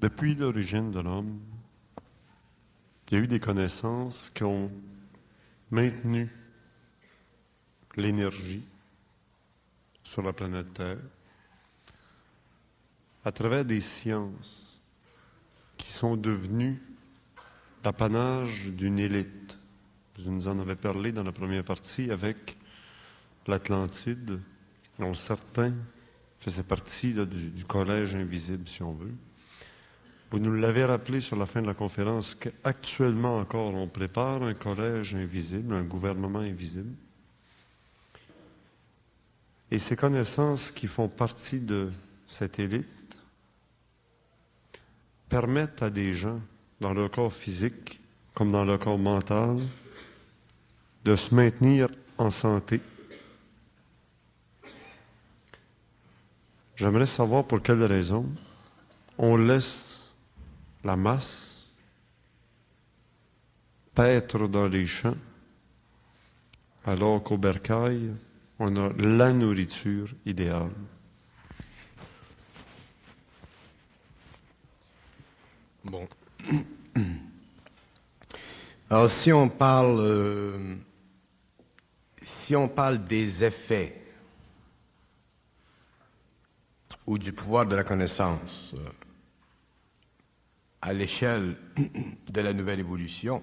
Depuis l'origine de l'homme, il y a eu des connaissances qui ont maintenu l'énergie sur la planète Terre à travers des sciences qui sont devenues l'apanage d'une élite. Vous nous en avez parlé dans la première partie avec l'Atlantide, dont certains faisaient partie là, du collège invisible, si on veut. Vous nous l'avez rappelé sur la fin de la conférence qu'actuellement encore, on prépare un collège invisible, un gouvernement invisible. Et ces connaissances qui font partie de cette élite permettent à des gens, dans leur corps physique comme dans leur corps mental, de se maintenir en santé. J'aimerais savoir pour quelle raison on laisse la masse paître dans les champs, alors qu'au bercail, on a la nourriture idéale. Bon. Alors, si on parle des effets ou du pouvoir de la connaissance à l'échelle de la nouvelle évolution,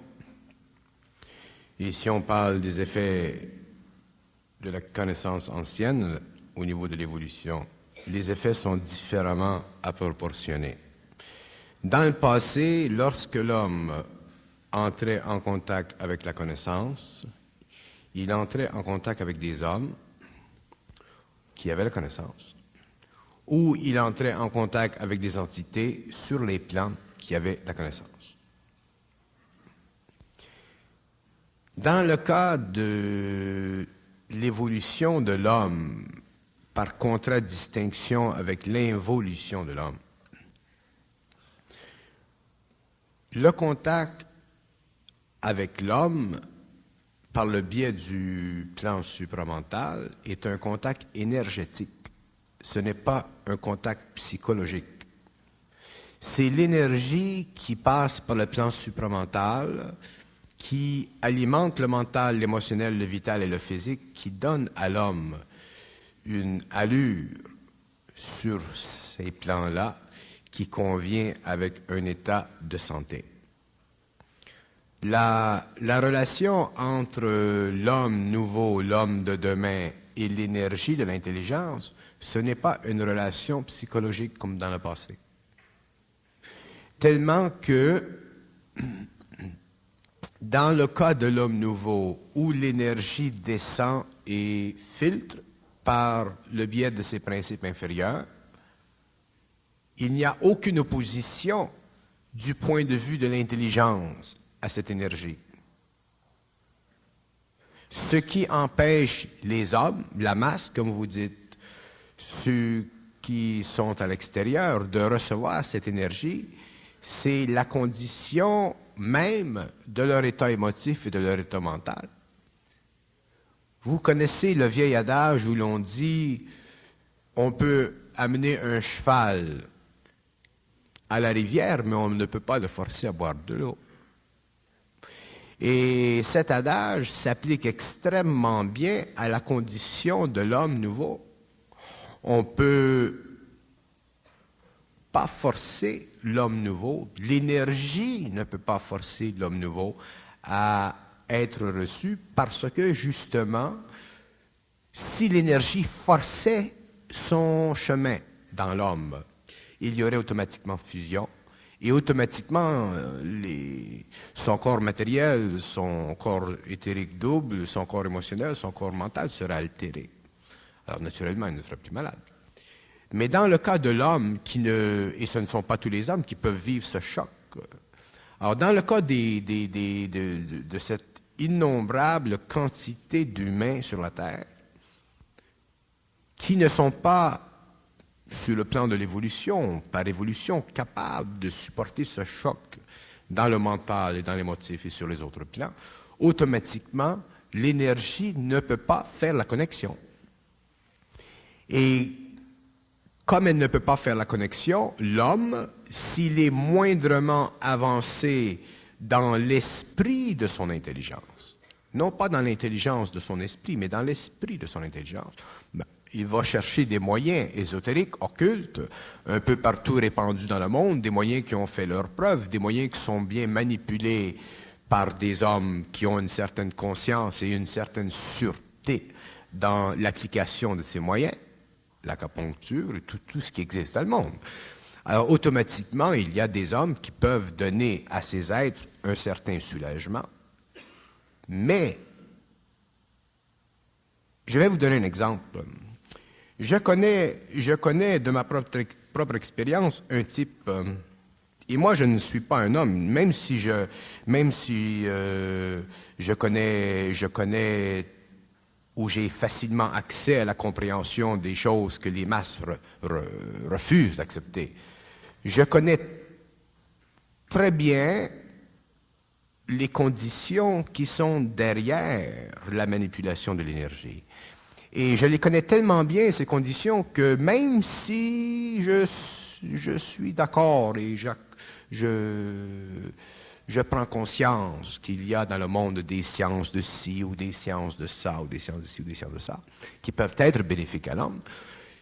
et si on parle des effets de la connaissance ancienne au niveau de l'évolution, les effets sont différemment proportionnés. Dans le passé, lorsque l'homme entrait en contact avec la connaissance, il entrait en contact avec des hommes qui avaient la connaissance, ou il entrait en contact avec des entités sur les plans qui avaient la connaissance. Dans le cas de l'évolution de l'homme, par contradistinction avec l'involution de l'homme, le contact avec l'homme, par le biais du plan supramental, est un contact énergétique. Ce n'est pas un contact psychologique. C'est l'énergie qui passe par le plan supramental, qui alimente le mental, l'émotionnel, le vital et le physique, qui donne à l'homme une allure sur ces plans-là qui convient avec un état de santé. La relation entre l'homme nouveau, l'homme de demain et l'énergie de l'intelligence, ce n'est pas une relation psychologique comme dans le passé. Tellement que, dans le cas de l'homme nouveau, où l'énergie descend et filtre par le biais de ses principes inférieurs, il n'y a aucune opposition du point de vue de l'intelligence à cette énergie. Ce qui empêche les hommes, la masse, comme vous dites, ceux qui sont à l'extérieur, de recevoir cette énergie, c'est la condition même de leur état émotif et de leur état mental. Vous connaissez le vieil adage où l'on dit on peut amener un cheval à la rivière, mais on ne peut pas le forcer à boire de l'eau. Et cet adage s'applique extrêmement bien à la condition de l'homme nouveau. On ne peut pas forcer l'homme nouveau, l'énergie ne peut pas forcer l'homme nouveau à être reçu parce que, justement, si l'énergie forçait son chemin dans l'homme, il y aurait automatiquement fusion. Et automatiquement, son corps matériel, son corps éthérique double, son corps émotionnel, son corps mental sera altéré. Alors naturellement, il ne sera plus malade. Mais dans le cas de l'homme, et ce ne sont pas tous les hommes qui peuvent vivre ce choc, alors dans le cas de cette innombrable quantité d'humains sur la Terre, qui ne sont pas sur le plan de l'évolution, par évolution, capable de supporter ce choc dans le mental et dans l'émotif et sur les autres plans, automatiquement, l'énergie ne peut pas faire la connexion. Et Comme elle ne peut pas faire la connexion, l'homme, s'il est moindrement avancé dans l'esprit de son intelligence, non pas dans l'intelligence de son esprit, mais dans l'esprit de son intelligence, ben, il va chercher des moyens ésotériques, occultes, un peu partout répandus dans le monde, des moyens qui ont fait leurs preuves, des moyens qui sont bien manipulés par des hommes qui ont une certaine conscience et une certaine sûreté dans l'application de ces moyens, l'acupuncture et tout ce qui existe dans le monde. Alors, automatiquement, il y a des hommes qui peuvent donner à ces êtres un certain soulagement, mais je vais vous donner un exemple. Je connais de ma propre expérience un type, et moi je ne suis pas un homme, même si je connais où j'ai facilement accès à la compréhension des choses que les masses refusent d'accepter. Je connais très bien les conditions qui sont derrière la manipulation de l'énergie. Et je les connais tellement bien, ces conditions, que même si je suis d'accord et je prends conscience qu'il y a dans le monde des sciences de ci ou des sciences de ça, ou des sciences de ci ou des sciences de ça, qui peuvent être bénéfiques à l'homme,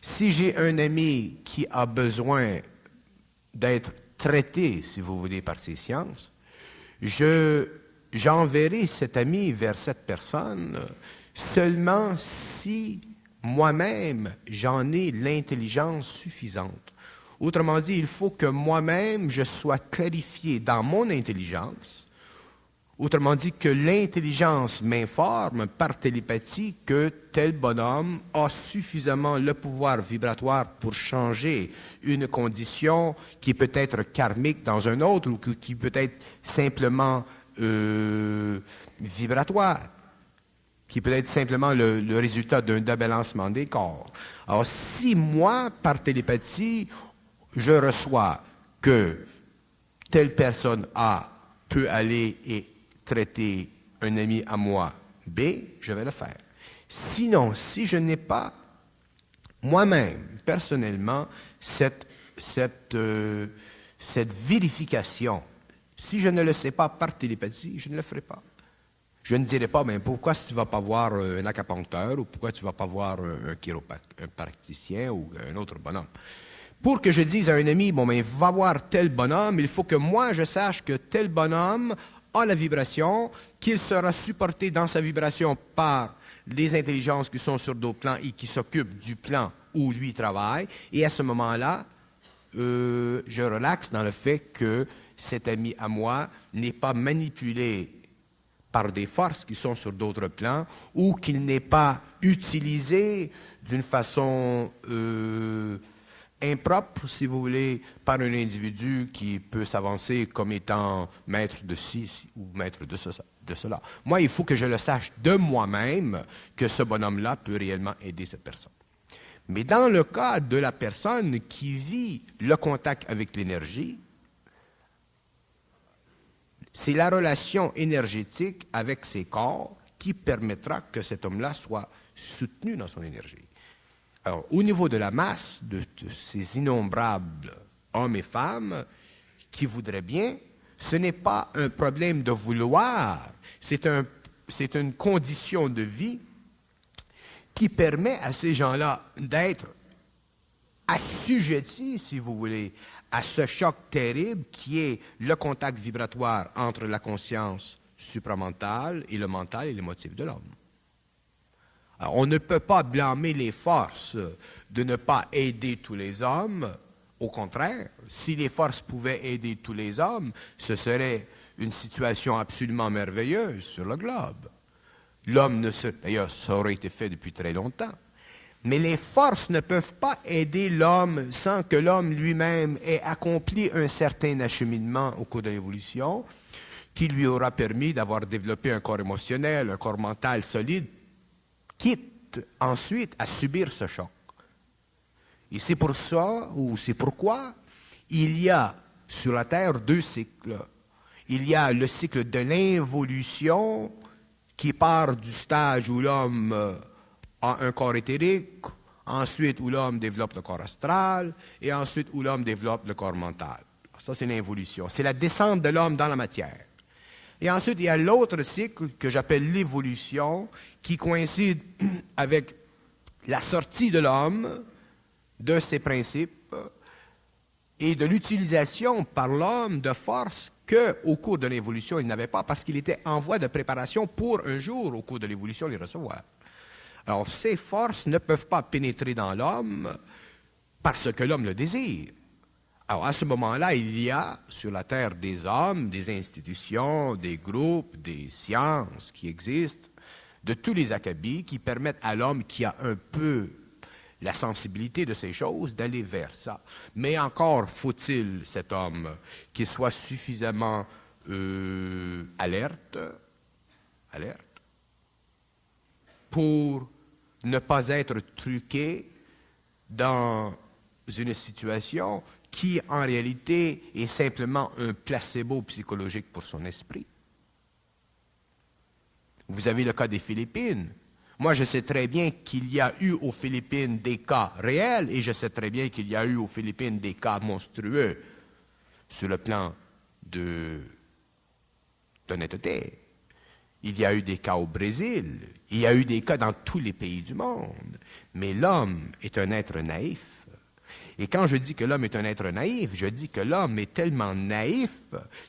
si j'ai un ami qui a besoin d'être traité, si vous voulez, par ces sciences, j'enverrai cet ami vers cette personne seulement si moi-même j'en ai l'intelligence suffisante. Autrement dit, il faut que moi-même je sois clarifié dans mon intelligence. Autrement dit, que l'intelligence m'informe par télépathie que tel bonhomme a suffisamment le pouvoir vibratoire pour changer une condition qui peut être karmique dans un autre ou qui peut être simplement vibratoire, qui peut être simplement le résultat d'un débalancement des corps. Alors, si moi, par télépathie, je reçois que telle personne A peut aller et traiter un ami à moi B, je vais le faire. Sinon, si je n'ai pas moi-même, personnellement, cette vérification, si je ne le sais pas par télépathie, je ne le ferai pas. Je ne dirai pas, mais pourquoi tu ne vas pas voir un acupuncteur ou pourquoi tu ne vas pas voir un chiropraticien ou un autre bonhomme. Pour que je dise à un ami, bon, mais va voir tel bonhomme, il faut que moi je sache que tel bonhomme a la vibration, qu'il sera supporté dans sa vibration par les intelligences qui sont sur d'autres plans et qui s'occupent du plan où lui travaille. Et à ce moment-là, je relaxe dans le fait que cet ami à moi n'est pas manipulé par des forces qui sont sur d'autres plans, ou qu'il n'est pas utilisé d'une façon impropre, si vous voulez, par un individu qui peut s'avancer comme étant maître de ci ou maître de cela. Moi, il faut que je le sache de moi-même que ce bonhomme-là peut réellement aider cette personne. Mais dans le cas de la personne qui vit le contact avec l'énergie, c'est la relation énergétique avec ses corps qui permettra que cet homme-là soit soutenu dans son énergie. Alors, au niveau de la masse de ces innombrables hommes et femmes qui voudraient bien, ce n'est pas un problème de vouloir, c'est une condition de vie qui permet à ces gens-là d'être assujettis, si vous voulez, à ce choc terrible qui est le contact vibratoire entre la conscience supramentale et le mental et l'émotif de l'homme. Alors, on ne peut pas blâmer les forces de ne pas aider tous les hommes. Au contraire, si les forces pouvaient aider tous les hommes, ce serait une situation absolument merveilleuse sur le globe. D'ailleurs, ça aurait été fait depuis très longtemps. Mais les forces ne peuvent pas aider l'homme sans que l'homme lui-même ait accompli un certain acheminement au cours de l'évolution qui lui aura permis d'avoir développé un corps émotionnel, un corps mental solide, quitte ensuite à subir ce choc. Et c'est pour ça, ou c'est pourquoi, il y a sur la Terre deux cycles. Il y a le cycle de l'involution qui part du stage où l'homme a un corps éthérique, ensuite où l'homme développe le corps astral, et ensuite où l'homme développe le corps mental. Ça, c'est l'involution. C'est la descente de l'homme dans la matière. Et ensuite, il y a l'autre cycle que j'appelle l'évolution, qui coïncide avec la sortie de l'homme de ses principes et de l'utilisation par l'homme de forces qu'au cours de l'évolution, il n'avait pas parce qu'il était en voie de préparation pour un jour, au cours de l'évolution, les recevoir. Alors, ces forces ne peuvent pas pénétrer dans l'homme parce que l'homme le désire. Alors, à ce moment-là, il y a sur la Terre des hommes, des institutions, des groupes, des sciences qui existent, de tous les acabits qui permettent à l'homme qui a un peu la sensibilité de ces choses d'aller vers ça. Mais encore faut-il cet homme qui soit suffisamment alerte pour ne pas être truqué dans une situation qui, en réalité, est simplement un placebo psychologique pour son esprit. Vous avez le cas des Philippines. Moi, je sais très bien qu'il y a eu aux Philippines des cas réels et je sais très bien qu'il y a eu aux Philippines des cas monstrueux sur le plan d'honnêteté. Il y a eu des cas au Brésil, il y a eu des cas dans tous les pays du monde, mais l'homme est un être naïf. Et quand je dis que l'homme est un être naïf, je dis que l'homme est tellement naïf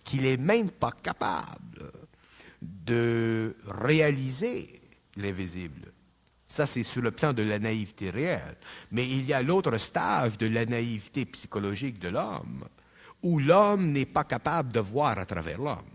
qu'il n'est même pas capable de réaliser l'invisible. Ça, c'est sur le plan de la naïveté réelle. Mais il y a l'autre stage de la naïveté psychologique de l'homme, où l'homme n'est pas capable de voir à travers l'homme.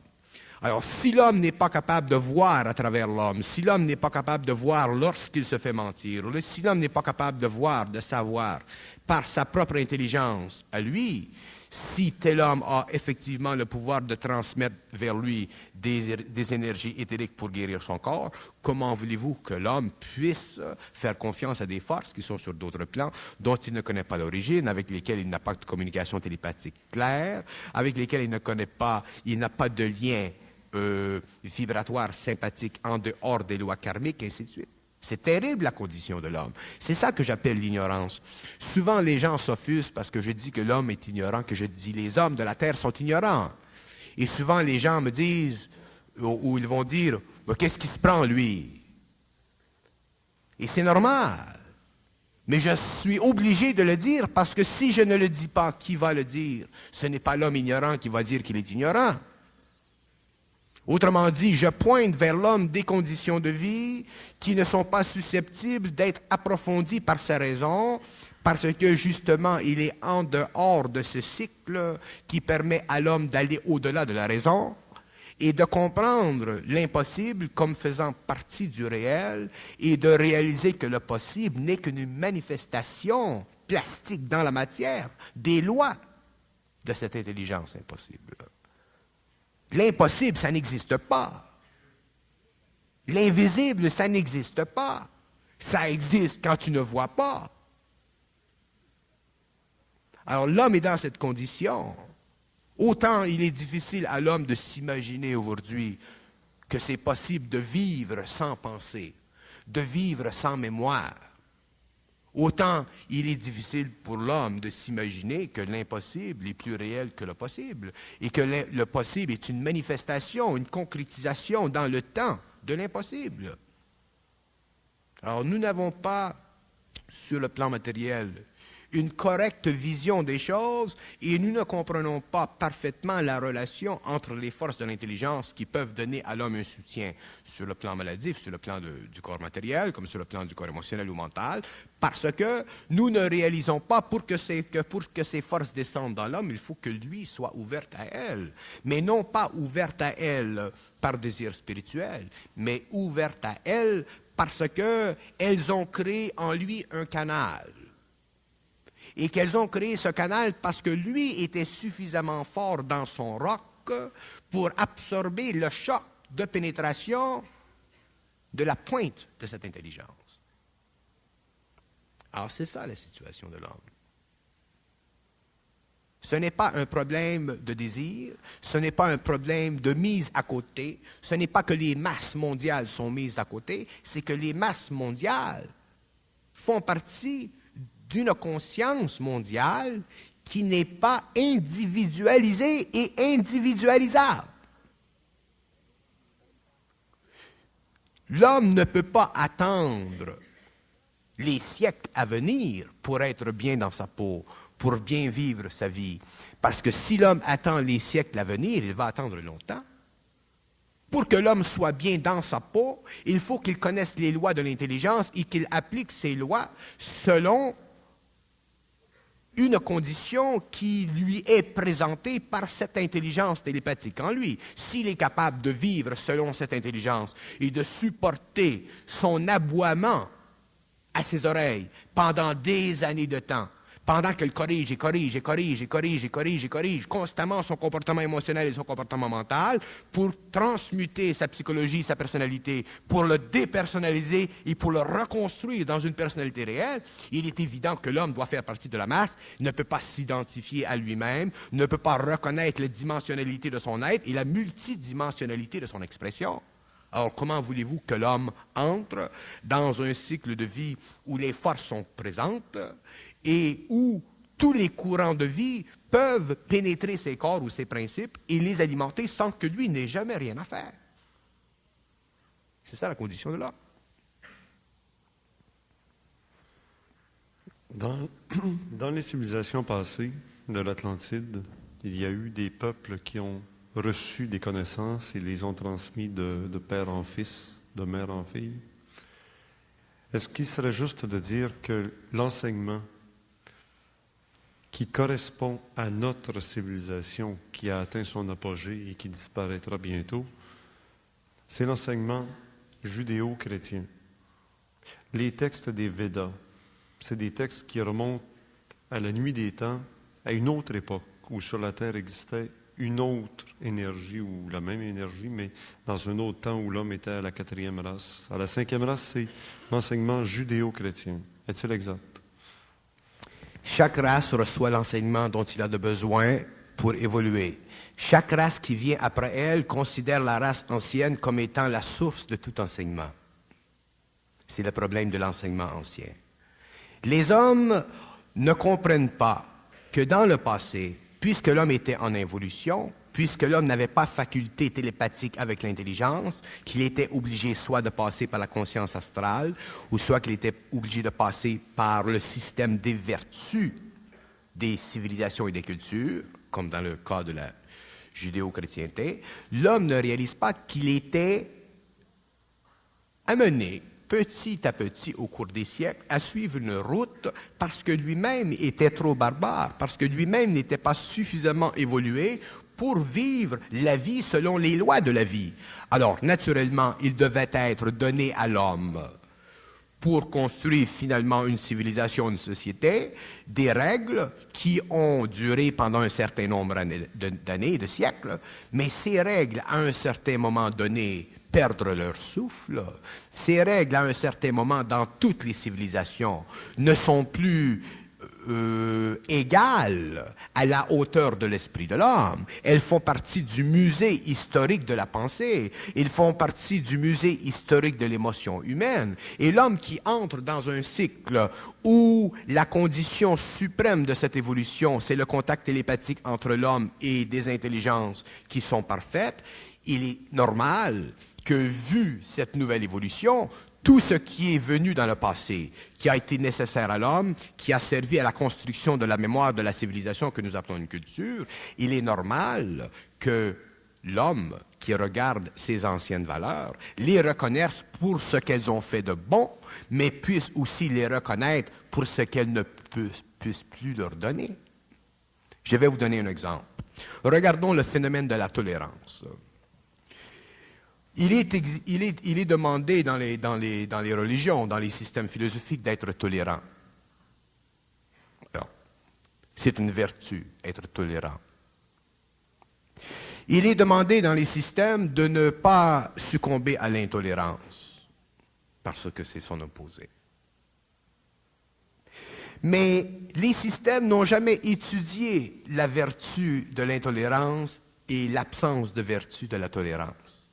Alors, si l'homme n'est pas capable de voir à travers l'homme, si l'homme n'est pas capable de voir lorsqu'il se fait mentir, si l'homme n'est pas capable de voir, de savoir, par sa propre intelligence à lui, si tel homme a effectivement le pouvoir de transmettre vers lui des énergies éthériques pour guérir son corps, comment voulez-vous que l'homme puisse faire confiance à des forces qui sont sur d'autres plans, dont il ne connaît pas l'origine, avec lesquelles il n'a pas de communication télépathique claire, avec lesquelles il ne connaît pas, il n'a pas de lien vibratoire sympathique en dehors des lois karmiques, et ainsi de suite. C'est terrible la condition de l'homme. C'est ça que j'appelle l'ignorance. Souvent les gens s'offusquent parce que je dis que l'homme est ignorant, que je dis les hommes de la terre sont ignorants. Et souvent les gens me disent, ou ils vont dire, qu'est-ce qui se prend lui? Et c'est normal. Mais je suis obligé de le dire parce que si je ne le dis pas, qui va le dire? Ce n'est pas l'homme ignorant qui va dire qu'il est ignorant. Autrement dit, je pointe vers l'homme des conditions de vie qui ne sont pas susceptibles d'être approfondies par sa raison, parce que justement, il est en dehors de ce cycle qui permet à l'homme d'aller au-delà de la raison et de comprendre l'impossible comme faisant partie du réel et de réaliser que le possible n'est qu'une manifestation plastique dans la matière des lois de cette intelligence impossible. L'impossible, ça n'existe pas. L'invisible, ça n'existe pas. Ça existe quand tu ne vois pas. Alors l'homme est dans cette condition. Autant il est difficile à l'homme de s'imaginer aujourd'hui que c'est possible de vivre sans pensée, de vivre sans mémoire. Autant il est difficile pour l'homme de s'imaginer que l'impossible est plus réel que le possible et que le possible est une manifestation, une concrétisation dans le temps de l'impossible. Alors nous n'avons pas, sur le plan matériel, une correcte vision des choses et nous ne comprenons pas parfaitement la relation entre les forces de l'intelligence qui peuvent donner à l'homme un soutien sur le plan maladif, sur le plan du corps matériel, comme sur le plan du corps émotionnel ou mental, parce que nous ne réalisons pas pour que ces forces descendent dans l'homme, il faut que lui soit ouvert à elles, mais non pas ouvert à elles par désir spirituel, mais ouvert à elles parce qu'elles ont créé en lui un canal. Et qu'elles ont créé ce canal parce que lui était suffisamment fort dans son roc pour absorber le choc de pénétration de la pointe de cette intelligence. Alors c'est ça la situation de l'homme. Ce n'est pas un problème de désir, ce n'est pas un problème de mise à côté, ce n'est pas que les masses mondiales sont mises à côté, c'est que les masses mondiales font partie d'une conscience mondiale qui n'est pas individualisée et individualisable. L'homme ne peut pas attendre les siècles à venir pour être bien dans sa peau, pour bien vivre sa vie. Parce que si l'homme attend les siècles à venir, il va attendre longtemps. Pour que l'homme soit bien dans sa peau, il faut qu'il connaisse les lois de l'intelligence et qu'il applique ces lois selon une condition qui lui est présentée par cette intelligence télépathique en lui. S'il est capable de vivre selon cette intelligence et de supporter son aboiement à ses oreilles pendant des années de temps, pendant qu'elle corrige constamment son comportement émotionnel et son comportement mental pour transmuter sa psychologie, sa personnalité, pour le dépersonnaliser et pour le reconstruire dans une personnalité réelle, il est évident que l'homme doit faire partie de la masse, ne peut pas s'identifier à lui-même, ne peut pas reconnaître la dimensionnalité de son être et la multidimensionnalité de son expression. Alors, comment voulez-vous que l'homme entre dans un cycle de vie où les forces sont présentes et où tous les courants de vie peuvent pénétrer ses corps ou ses principes et les alimenter sans que lui n'ait jamais rien à faire? C'est ça la condition de l'homme. Dans les civilisations passées de l'Atlantide, il y a eu des peuples qui ont reçu des connaissances et les ont transmis de père en fils, de mère en fille. Est-ce qu'il serait juste de dire que l'enseignement qui correspond à notre civilisation qui a atteint son apogée et qui disparaîtra bientôt, c'est l'enseignement judéo-chrétien. Les textes des Védas, c'est des textes qui remontent à la nuit des temps, à une autre époque où sur la Terre existait une autre énergie, ou la même énergie, mais dans un autre temps où l'homme était à la 4e race. À la 5e race, c'est l'enseignement judéo-chrétien. Est-il exact? Chaque race reçoit l'enseignement dont il a de besoin pour évoluer. Chaque race qui vient après elle considère la race ancienne comme étant la source de tout enseignement. C'est le problème de l'enseignement ancien. Les hommes ne comprennent pas que dans le passé, puisque l'homme était en évolution, puisque l'homme n'avait pas faculté télépathique avec l'intelligence, qu'il était obligé soit de passer par la conscience astrale, ou soit qu'il était obligé de passer par le système des vertus des civilisations et des cultures, comme dans le cas de la judéo-chrétienté, l'homme ne réalise pas qu'il était amené petit à petit, au cours des siècles, à suivre une route parce que lui-même était trop barbare, parce que lui-même n'était pas suffisamment évolué pour vivre la vie selon les lois de la vie. Alors, naturellement, il devait être donné à l'homme pour construire finalement une civilisation, une société, des règles qui ont duré pendant un certain nombre d'années, de siècles, mais ces règles, à un certain moment donné, perdre leur souffle. Ces règles, à un certain moment, dans toutes les civilisations, ne sont plus égales à la hauteur de l'esprit de l'homme. Elles font partie du musée historique de la pensée. Elles font partie du musée historique de l'émotion humaine. Et l'homme qui entre dans un cycle où la condition suprême de cette évolution, c'est le contact télépathique entre l'homme et des intelligences qui sont parfaites, il est normal que, vu cette nouvelle évolution, tout ce qui est venu dans le passé, qui a été nécessaire à l'homme, qui a servi à la construction de la mémoire de la civilisation que nous appelons une culture, il est normal que l'homme qui regarde ces anciennes valeurs les reconnaisse pour ce qu'elles ont fait de bon, mais puisse aussi les reconnaître pour ce qu'elles ne puissent plus leur donner. Je vais vous donner un exemple. Regardons le phénomène de la tolérance. Il est demandé dans les religions, dans les systèmes philosophiques, d'être tolérant. Alors, c'est une vertu, être tolérant. Il est demandé dans les systèmes de ne pas succomber à l'intolérance, parce que c'est son opposé. Mais les systèmes n'ont jamais étudié la vertu de l'intolérance et l'absence de vertu de la tolérance,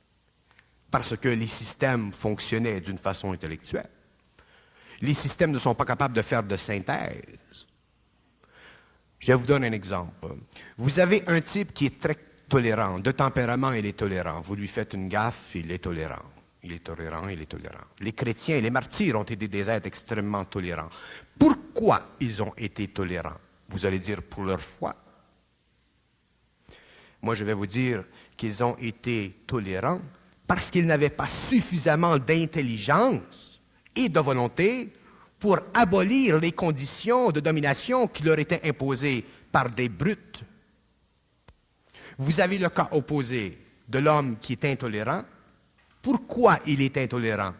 parce que les systèmes fonctionnaient d'une façon intellectuelle. Les systèmes ne sont pas capables de faire de synthèse. Je vous donne un exemple. Vous avez un type qui est très tolérant. De tempérament, il est tolérant. Vous lui faites une gaffe, il est tolérant. Il est tolérant, il est tolérant. Les chrétiens et les martyrs ont été des êtres extrêmement tolérants. Pourquoi ils ont été tolérants? Vous allez dire pour leur foi. Moi, je vais vous dire qu'ils ont été tolérants parce qu'ils n'avaient pas suffisamment d'intelligence et de volonté pour abolir les conditions de domination qui leur étaient imposées par des brutes. Vous avez le cas opposé de l'homme qui est intolérant. Pourquoi il est intolérant?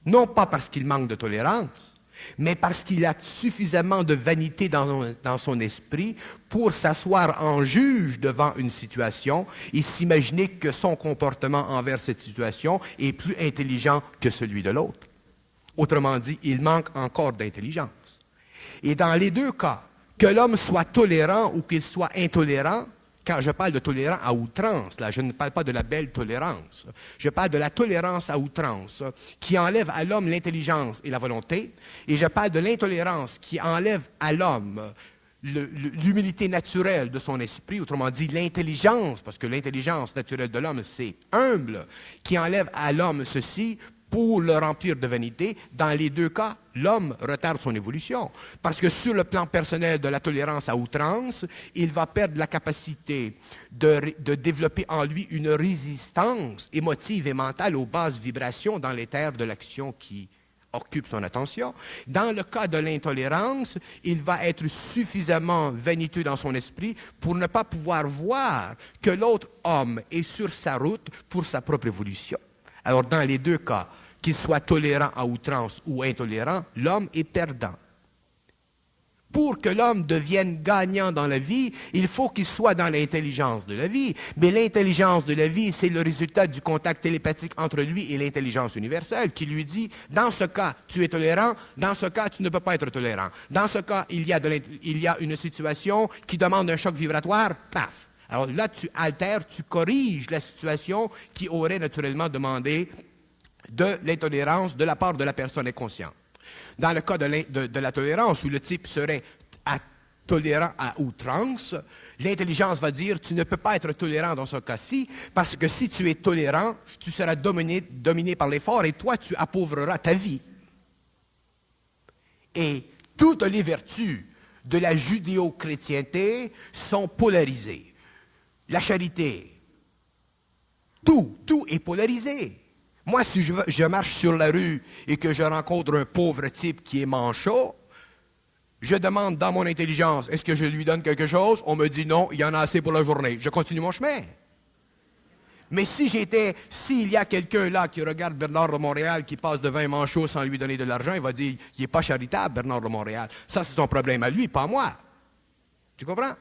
Non pas parce qu'il manque de tolérance, mais parce qu'il a suffisamment de vanité dans son esprit pour s'asseoir en juge devant une situation et s'imaginer que son comportement envers cette situation est plus intelligent que celui de l'autre. Autrement dit, il manque encore d'intelligence. Et dans les deux cas, que l'homme soit tolérant ou qu'il soit intolérant, quand je parle de tolérant à outrance, là, je ne parle pas de la belle tolérance. Je parle de la tolérance à outrance qui enlève à l'homme l'intelligence et la volonté, et je parle de l'intolérance qui enlève à l'homme l'humilité naturelle de son esprit, autrement dit l'intelligence, parce que l'intelligence naturelle de l'homme, c'est humble, qui enlève à l'homme ceci pour le remplir de vanité. Dans les deux cas, l'homme retarde son évolution. Parce que sur le plan personnel de la tolérance à outrance, il va perdre la capacité de développer en lui une résistance émotive et mentale aux basses vibrations dans l'éther de l'action qui occupe son attention. Dans le cas de l'intolérance, il va être suffisamment vaniteux dans son esprit pour ne pas pouvoir voir que l'autre homme est sur sa route pour sa propre évolution. Alors, dans les deux cas, qu'il soit tolérant à outrance ou intolérant, l'homme est perdant. Pour que l'homme devienne gagnant dans la vie, il faut qu'il soit dans l'intelligence de la vie. Mais l'intelligence de la vie, c'est le résultat du contact télépathique entre lui et l'intelligence universelle qui lui dit, dans ce cas, tu es tolérant, dans ce cas, tu ne peux pas être tolérant. Dans ce cas, il y a une situation qui demande un choc vibratoire, paf! Alors là, tu altères, tu corriges la situation qui aurait naturellement demandé de l'intolérance de la part de la personne inconsciente. Dans le cas de la tolérance, où le type serait tolérant à outrance, l'intelligence va dire, tu ne peux pas être tolérant dans ce cas-ci, parce que si tu es tolérant, tu seras dominé par l'effort et toi, tu appauvriras ta vie. Et toutes les vertus de la judéo-chrétienté sont polarisées. La charité, tout est polarisé. Moi, si je marche sur la rue et que je rencontre un pauvre type qui est manchot, je demande dans mon intelligence, est-ce que je lui donne quelque chose? On me dit non, il y en a assez pour la journée. Je continue mon chemin. Mais s'il y a quelqu'un là qui regarde Bernard de Montréal qui passe devant un manchot sans lui donner de l'argent, il va dire, il n'est pas charitable, Bernard de Montréal. Ça, c'est son problème à lui, pas à moi. Tu comprends?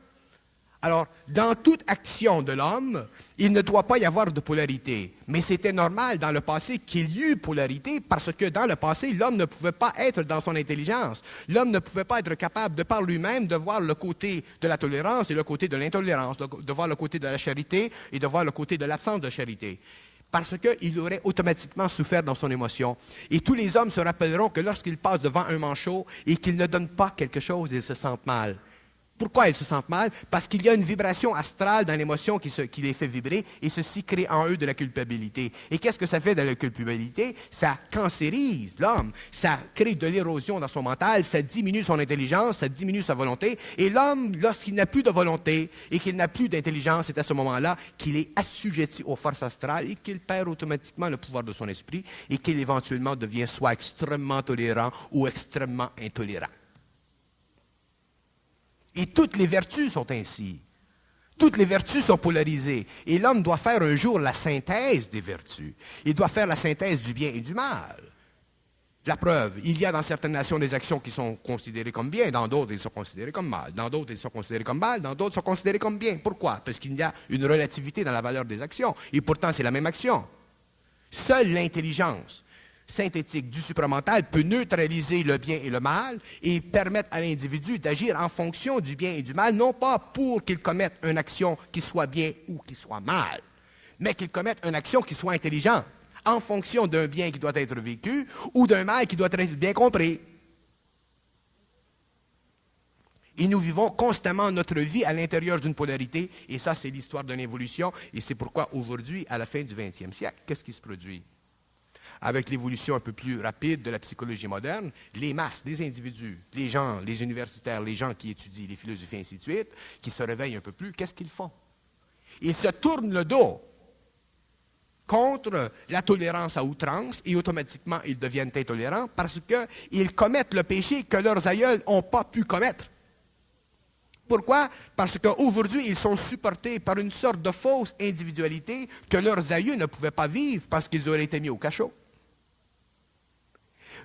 Alors, dans toute action de l'homme, il ne doit pas y avoir de polarité. Mais c'était normal dans le passé qu'il y eut polarité parce que dans le passé, l'homme ne pouvait pas être dans son intelligence. L'homme ne pouvait pas être capable, de par lui-même, de voir le côté de la tolérance et le côté de l'intolérance, de voir le côté de la charité et de voir le côté de l'absence de charité. Parce qu'il aurait automatiquement souffert dans son émotion. Et tous les hommes se rappelleront que lorsqu'ils passent devant un manchot et qu'ils ne donnent pas quelque chose, ils se sentent mal. Pourquoi ils se sentent mal? Parce qu'il y a une vibration astrale dans l'émotion qui les fait vibrer et ceci crée en eux de la culpabilité. Et qu'est-ce que ça fait de la culpabilité? Ça cancérise l'homme, ça crée de l'érosion dans son mental, ça diminue son intelligence, ça diminue sa volonté. Et l'homme, lorsqu'il n'a plus de volonté et qu'il n'a plus d'intelligence, c'est à ce moment-là qu'il est assujetti aux forces astrales et qu'il perd automatiquement le pouvoir de son esprit et qu'il éventuellement devient soit extrêmement tolérant ou extrêmement intolérant. Et toutes les vertus sont ainsi. Toutes les vertus sont polarisées. Et l'homme doit faire un jour la synthèse des vertus. Il doit faire la synthèse du bien et du mal. La preuve, il y a dans certaines nations des actions qui sont considérées comme bien, dans d'autres, elles sont considérées comme mal. Dans d'autres, elles sont considérées comme mal, dans d'autres, elles sont considérées comme bien. Pourquoi? Parce qu'il y a une relativité dans la valeur des actions. Et pourtant, c'est la même action. Seule l'intelligence synthétique du supramental peut neutraliser le bien et le mal et permettre à l'individu d'agir en fonction du bien et du mal, non pas pour qu'il commette une action qui soit bien ou qui soit mal, mais qu'il commette une action qui soit intelligente. en fonction d'un bien qui doit être vécu ou d'un mal qui doit être bien compris. Et nous vivons constamment notre vie à l'intérieur d'une polarité, et ça, c'est l'histoire d'une évolution, et c'est pourquoi aujourd'hui, à la fin du 20e siècle, qu'est-ce qui se produit? Avec l'évolution un peu plus rapide de la psychologie moderne, les masses, les individus, les gens, les universitaires, les gens qui étudient les philosophies, et ainsi de suite, qui se réveillent un peu plus, qu'est-ce qu'ils font? Ils se tournent le dos contre la tolérance à outrance, et automatiquement, ils deviennent intolérants parce qu'ils commettent le péché que leurs aïeuls n'ont pas pu commettre. Pourquoi? Parce qu'aujourd'hui, ils sont supportés par une sorte de fausse individualité que leurs aïeux ne pouvaient pas vivre parce qu'ils auraient été mis au cachot.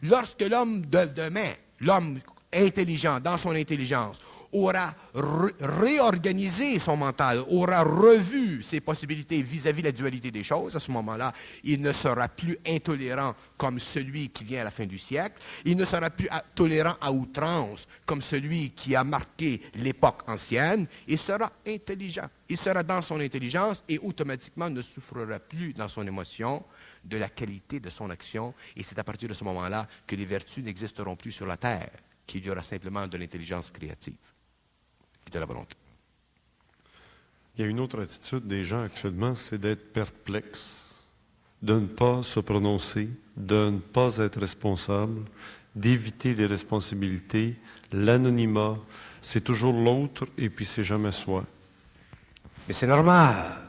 Lorsque l'homme de demain, l'homme intelligent, dans son intelligence, aura réorganisé son mental, aura revu ses possibilités vis-à-vis de la dualité des choses, à ce moment-là, il ne sera plus intolérant comme celui qui vient à la fin du siècle, il ne sera plus tolérant à outrance comme celui qui a marqué l'époque ancienne, il sera intelligent, il sera dans son intelligence et automatiquement ne souffrira plus dans son émotion de la qualité de son action, et c'est à partir de ce moment-là que les vertus n'existeront plus sur la terre, qu'il y aura simplement de l'intelligence créative et de la volonté. Il y a une autre attitude des gens actuellement, c'est d'être perplexe, de ne pas se prononcer, de ne pas être responsable, d'éviter les responsabilités, l'anonymat, c'est toujours l'autre et puis c'est jamais soi. Mais c'est normal,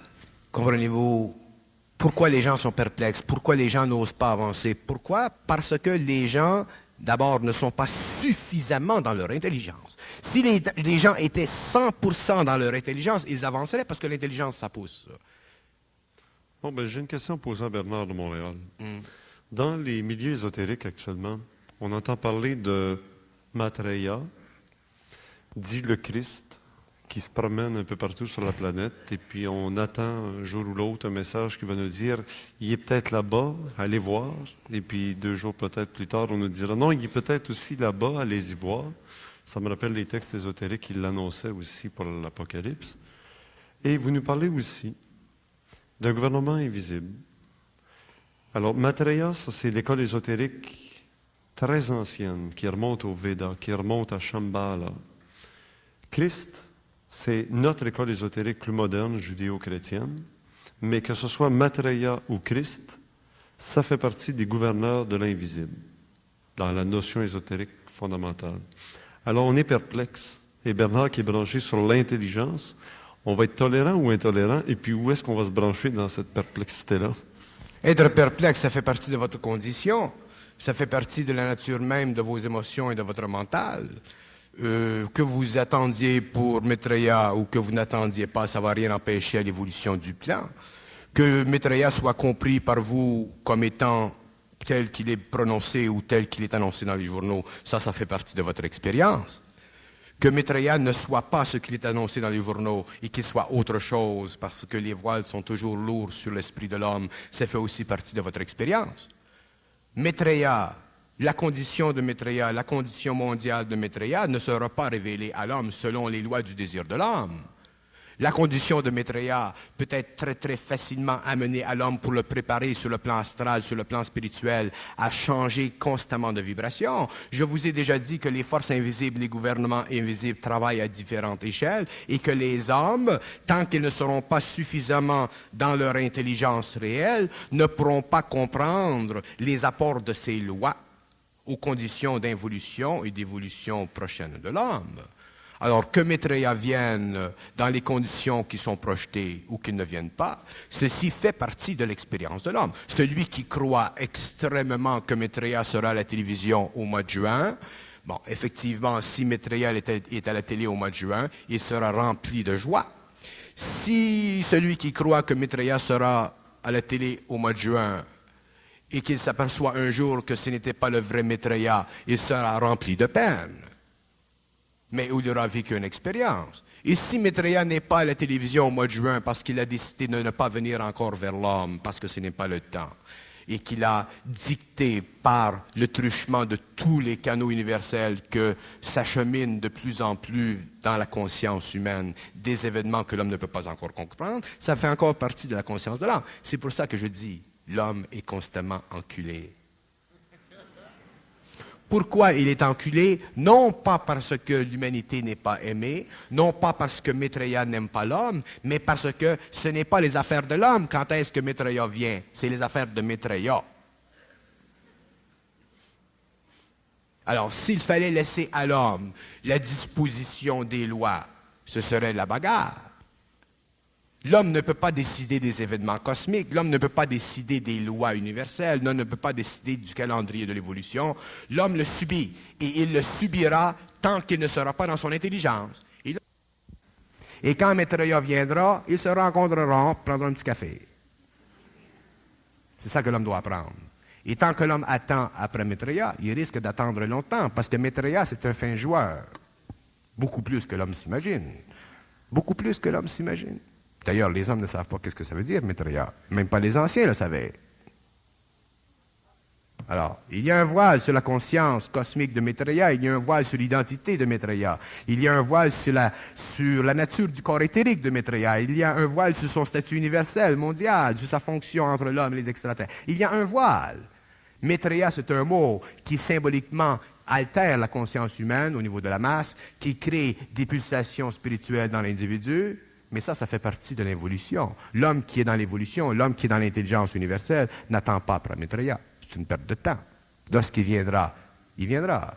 comprenez-vous? Pourquoi les gens sont perplexes? Pourquoi les gens n'osent pas avancer? Pourquoi? Parce que les gens, d'abord, ne sont pas suffisamment dans leur intelligence. Si les gens étaient 100% dans leur intelligence, ils avanceraient parce que l'intelligence, ça pousse. Bon, ben, j'ai une question posée à Bernard de Montréal. Dans les milieux ésotériques actuellement, on entend parler de Maitreya, dit le Christ, qui se promène un peu partout sur la planète, et puis on attend un jour ou l'autre un message qui va nous dire « il est peut-être là-bas, allez voir », et puis 2 jours peut-être plus tard, on nous dira « non, il est peut-être aussi là-bas, allez-y voir ». Ça me rappelle les textes ésotériques qui l'annonçaient aussi pour l'Apocalypse. Et vous nous parlez aussi d'un gouvernement invisible. Alors, Maitreya, ça c'est l'école ésotérique très ancienne, qui remonte au Veda, qui remonte à Shambhala. Christ, c'est notre école ésotérique plus moderne, judéo-chrétienne, mais que ce soit Maitreya ou Christ, ça fait partie des gouverneurs de l'invisible, dans la notion ésotérique fondamentale. Alors on est perplexe, et Bernard qui est branché sur l'intelligence, on va être tolérant ou intolérant, et puis où est-ce qu'on va se brancher dans cette perplexité-là? Être perplexe, ça fait partie de votre condition, ça fait partie de la nature même de vos émotions et de votre mental. Que vous attendiez pour Maitreya ou que vous n'attendiez pas, ça ne va rien empêcher à l'évolution du plan. Que Maitreya soit compris par vous comme étant tel qu'il est prononcé ou tel qu'il est annoncé dans les journaux, ça fait partie de votre expérience. Que Maitreya ne soit pas ce qu'il est annoncé dans les journaux et qu'il soit autre chose parce que les voiles sont toujours lourds sur l'esprit de l'homme, ça fait aussi partie de votre expérience. Maitreya, la condition de Maitreya, la condition mondiale de Maitreya ne sera pas révélée à l'homme selon les lois du désir de l'homme. La condition de Maitreya peut être très très facilement amenée à l'homme pour le préparer sur le plan astral, sur le plan spirituel, à changer constamment de vibration. Je vous ai déjà dit que les forces invisibles, les gouvernements invisibles travaillent à différentes échelles et que les hommes, tant qu'ils ne seront pas suffisamment dans leur intelligence réelle, ne pourront pas comprendre les apports de ces lois aux conditions d'involution et d'évolution prochaine de l'homme. Alors que Maitreya vienne dans les conditions qui sont projetées ou qu'il ne vienne pas, ceci fait partie de l'expérience de l'homme. Celui qui croit extrêmement que Maitreya sera à la télévision au mois de juin, bon, effectivement, si Maitreya est à la télé au mois de juin, il sera rempli de joie. Si celui qui croit que Maitreya sera à la télé au mois de juin et qu'il s'aperçoit un jour que ce n'était pas le vrai Maitreya, il sera rempli de peine. Mais il aura vécu une expérience. Et si Maitreya n'est pas à la télévision au mois de juin parce qu'il a décidé de ne pas venir encore vers l'homme, parce que ce n'est pas le temps, et qu'il a dicté par le truchement de tous les canaux universels que s'acheminent de plus en plus dans la conscience humaine des événements que l'homme ne peut pas encore comprendre, ça fait encore partie de la conscience de l'homme. C'est pour ça que je dis l'homme est constamment enculé. Pourquoi il est enculé? Non pas parce que l'humanité n'est pas aimée, non pas parce que Maitreya n'aime pas l'homme, mais parce que ce n'est pas les affaires de l'homme. Quand est-ce que Maitreya vient? C'est les affaires de Maitreya. Alors, s'il fallait laisser à l'homme la disposition des lois, ce serait la bagarre. L'homme ne peut pas décider des événements cosmiques, l'homme ne peut pas décider des lois universelles, l'homme ne peut pas décider du calendrier de l'évolution. L'homme le subit, et il le subira tant qu'il ne sera pas dans son intelligence. Et quand Maitreya viendra, ils se rencontreront, prendront un petit café. C'est ça que l'homme doit apprendre. Et tant que l'homme attend après Maitreya, il risque d'attendre longtemps, parce que Maitreya, c'est un fin joueur. Beaucoup plus que l'homme s'imagine. Beaucoup plus que l'homme s'imagine. D'ailleurs, les hommes ne savent pas qu'est-ce que ça veut dire, Maitreya. Même pas les anciens le savaient. Alors, il y a un voile sur la conscience cosmique de Maitreya, il y a un voile sur l'identité de Maitreya, il y a un voile sur la nature du corps éthérique de Maitreya, il y a un voile sur son statut universel, mondial, sur sa fonction entre l'homme et les extraterrestres. Il y a un voile. Maitreya, c'est un mot qui symboliquement altère la conscience humaine au niveau de la masse, qui crée des pulsations spirituelles dans l'individu. Mais ça fait partie de l'évolution. L'homme qui est dans l'évolution, l'homme qui est dans l'intelligence universelle, n'attend pas après Maitreya. C'est une perte de temps. Lorsqu'il viendra, il viendra.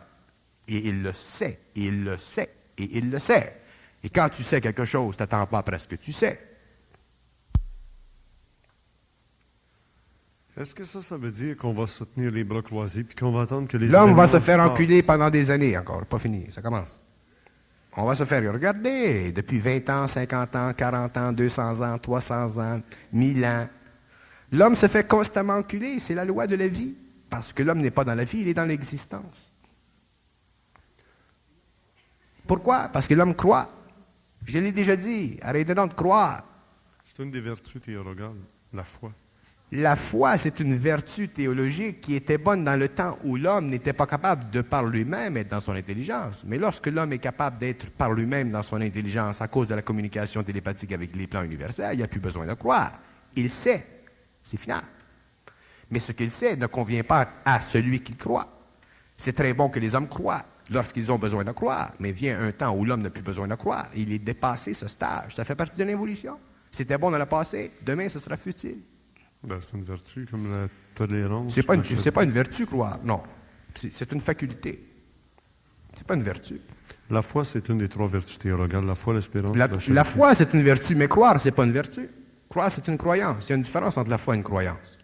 Et il le sait, et il le sait, et il le sait. Et quand tu sais quelque chose, tu n'attends pas après ce que tu sais. Est-ce que ça veut dire qu'on va se tenir les bras croisés puis qu'on va attendre que les L'homme va événements se faire passent? enculer pendant des années encore. Pas fini, ça commence. On va se faire regarder depuis 20 ans, 50 ans, 40 ans, 200 ans, 300 ans, 1000 ans. L'homme se fait constamment enculer, c'est la loi de la vie. Parce que l'homme n'est pas dans la vie, il est dans l'existence. Pourquoi? Parce que l'homme croit. Je l'ai déjà dit, arrêtez donc de croire. C'est une des vertus théologales, la foi. La foi, c'est une vertu théologique qui était bonne dans le temps où l'homme n'était pas capable de par lui-même être dans son intelligence. Mais lorsque l'homme est capable d'être par lui-même dans son intelligence à cause de la communication télépathique avec les plans universels, il n'y a plus besoin de croire. Il sait. C'est final. Mais ce qu'il sait ne convient pas à celui qui croit. C'est très bon que les hommes croient lorsqu'ils ont besoin de croire, mais vient un temps où l'homme n'a plus besoin de croire. Il est dépassé ce stage. Ça fait partie de l'évolution. C'était bon dans le passé, demain ce sera futile. Ben, c'est une vertu comme la tolérance. C'est pas une vertu, croire, non. C'est une faculté. C'est pas une vertu. La foi, c'est une des trois vertus théologales. La foi, l'espérance, La foi, c'est une vertu, mais croire, c'est pas une vertu. Croire, c'est une croyance. Il y a une différence entre la foi et une croyance.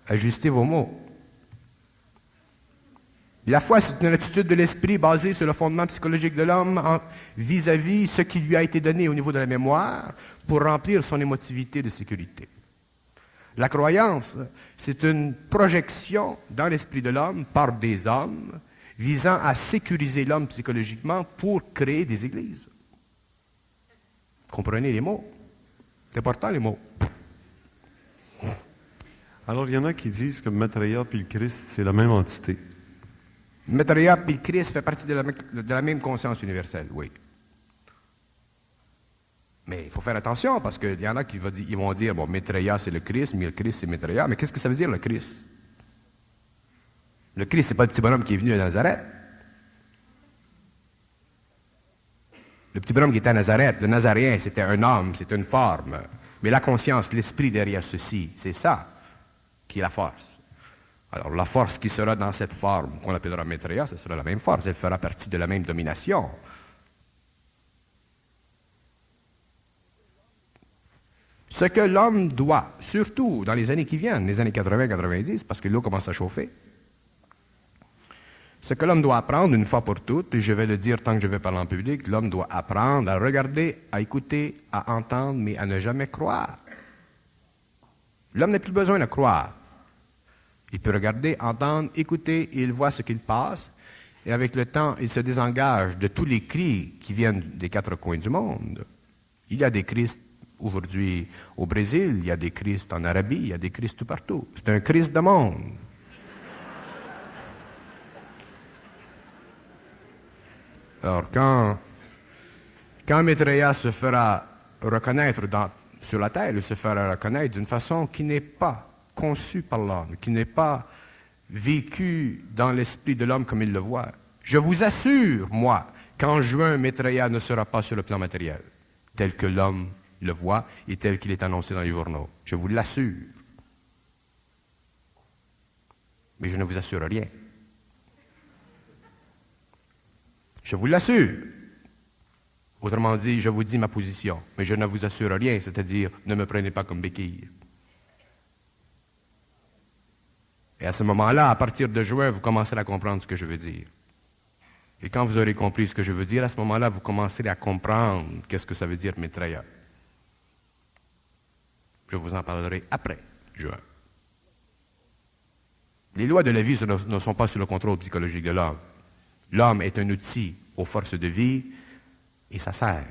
Ajustez vos mots. La foi, c'est une attitude de l'esprit basée sur le fondement psychologique de l'homme vis-à-vis ce qui lui a été donné au niveau de la mémoire pour remplir son émotivité de sécurité. La croyance, c'est une projection dans l'esprit de l'homme par des hommes visant à sécuriser l'homme psychologiquement pour créer des églises. Comprenez les mots. C'est important, les mots. Alors, il y en a qui disent que Maitreya et le Christ, c'est la même entité. Maitreya et le Christ fait partie de la même conscience universelle, oui. Mais il faut faire attention, parce qu'il y en a qui vont dire, bon, Maitreya c'est le Christ, mais le Christ c'est Maitreya. Mais qu'est-ce que ça veut dire, le Christ? Le Christ, c'est pas le petit bonhomme qui est venu à Nazareth. Le petit bonhomme qui était à Nazareth, le Nazaréen, c'était un homme, c'était une forme. Mais la conscience, l'esprit derrière ceci, c'est ça qui est la force. Alors, la force qui sera dans cette forme, qu'on appellera Maitreya, ce sera la même force, elle fera partie de la même domination. Ce que l'homme doit, surtout dans les années qui viennent, les années 80-90, parce que l'eau commence à chauffer, ce que l'homme doit apprendre une fois pour toutes, et je vais le dire tant que je vais parler en public, l'homme doit apprendre à regarder, à écouter, à entendre, mais à ne jamais croire. L'homme n'a plus besoin de croire. Il peut regarder, entendre, écouter, et il voit ce qu'il passe, et avec le temps, il se désengage de tous les cris qui viennent des quatre coins du monde. Il y a des Christ aujourd'hui au Brésil, il y a des Christ en Arabie, il y a des Christ tout partout. C'est un Christ de monde. Alors, quand Maitreya se fera reconnaître sur la terre et se faire reconnaître d'une façon qui n'est pas conçue par l'homme, qui n'est pas vécue dans l'esprit de l'homme comme il le voit. Je vous assure, moi, qu'en juin, Maitreya ne sera pas sur le plan matériel, tel que l'homme le voit et tel qu'il est annoncé dans les journaux. Je vous l'assure. Mais je ne vous assure rien. Je vous l'assure. Autrement dit, je vous dis ma position, mais je ne vous assure rien, c'est-à-dire ne me prenez pas comme béquille. Et à ce moment-là, à partir de juin, vous commencerez à comprendre ce que je veux dire. Et quand vous aurez compris ce que je veux dire, à ce moment-là, vous commencerez à comprendre qu'est-ce que ça veut dire Maitreya. Je vous en parlerai après juin. Les lois de la vie ne sont pas sous le contrôle psychologique de l'homme. L'homme est un outil aux forces de vie et ça sert.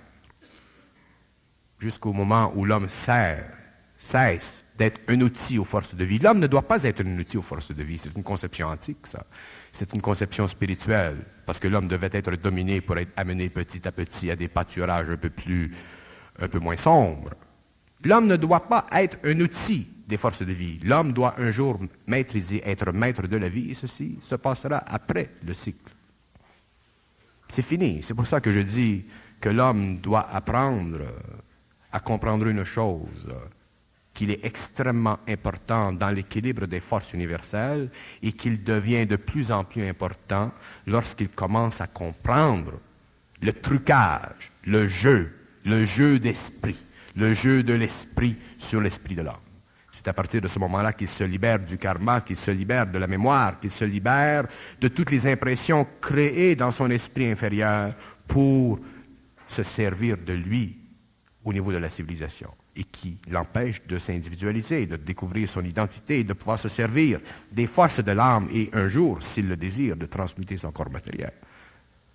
Jusqu'au moment où l'homme cesse d'être un outil aux forces de vie. L'homme ne doit pas être un outil aux forces de vie. C'est une conception antique, ça. C'est une conception spirituelle, parce que l'homme devait être dominé pour être amené petit à petit à des pâturages un peu moins sombres. L'homme ne doit pas être un outil des forces de vie. L'homme doit un jour maîtriser, être maître de la vie, et ceci se passera après le cycle. C'est fini. C'est pour ça que je dis que l'homme doit apprendre à comprendre une chose, qu'il est extrêmement important dans l'équilibre des forces universelles et qu'il devient de plus en plus important lorsqu'il commence à comprendre le trucage, le jeu d'esprit, le jeu de l'esprit sur l'esprit de l'homme. C'est à partir de ce moment-là qu'il se libère du karma, qu'il se libère de la mémoire, qu'il se libère de toutes les impressions créées dans son esprit inférieur pour se servir de lui au niveau de la civilisation et qui l'empêche de s'individualiser, de découvrir son identité, de pouvoir se servir des forces de l'âme et un jour, s'il le désire, de transmuter son corps matériel.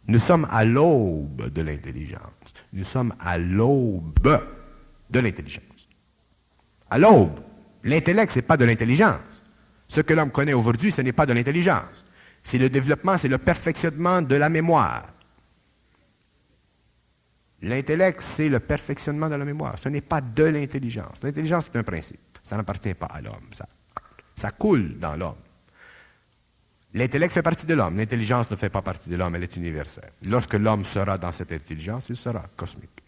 Nous sommes à l'aube de l'intelligence. Nous sommes à l'aube de l'intelligence. À l'aube. L'intellect, ce n'est pas de l'intelligence. Ce que l'homme connaît aujourd'hui, ce n'est pas de l'intelligence. C'est le développement, c'est le perfectionnement de la mémoire. L'intellect, c'est le perfectionnement de la mémoire. Ce n'est pas de l'intelligence. L'intelligence, c'est un principe. Ça n'appartient pas à l'homme. Ça coule dans l'homme. L'intellect fait partie de l'homme. L'intelligence ne fait pas partie de l'homme. Elle est universelle. Lorsque l'homme sera dans cette intelligence, il sera cosmique.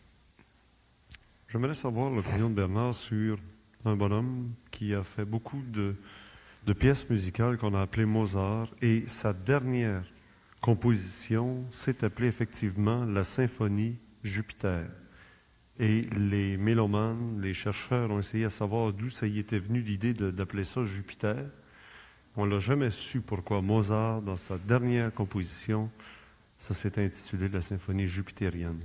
J'aimerais savoir l'opinion de Bernard sur un bonhomme qui a fait beaucoup de pièces musicales qu'on a appelées Mozart, et sa dernière composition s'est appelée effectivement la symphonie Jupiter. Et les mélomanes, les chercheurs ont essayé à savoir d'où ça y était venu l'idée d'appeler ça Jupiter. On ne l'a jamais su pourquoi Mozart, dans sa dernière composition, ça s'est intitulé la symphonie jupitérienne.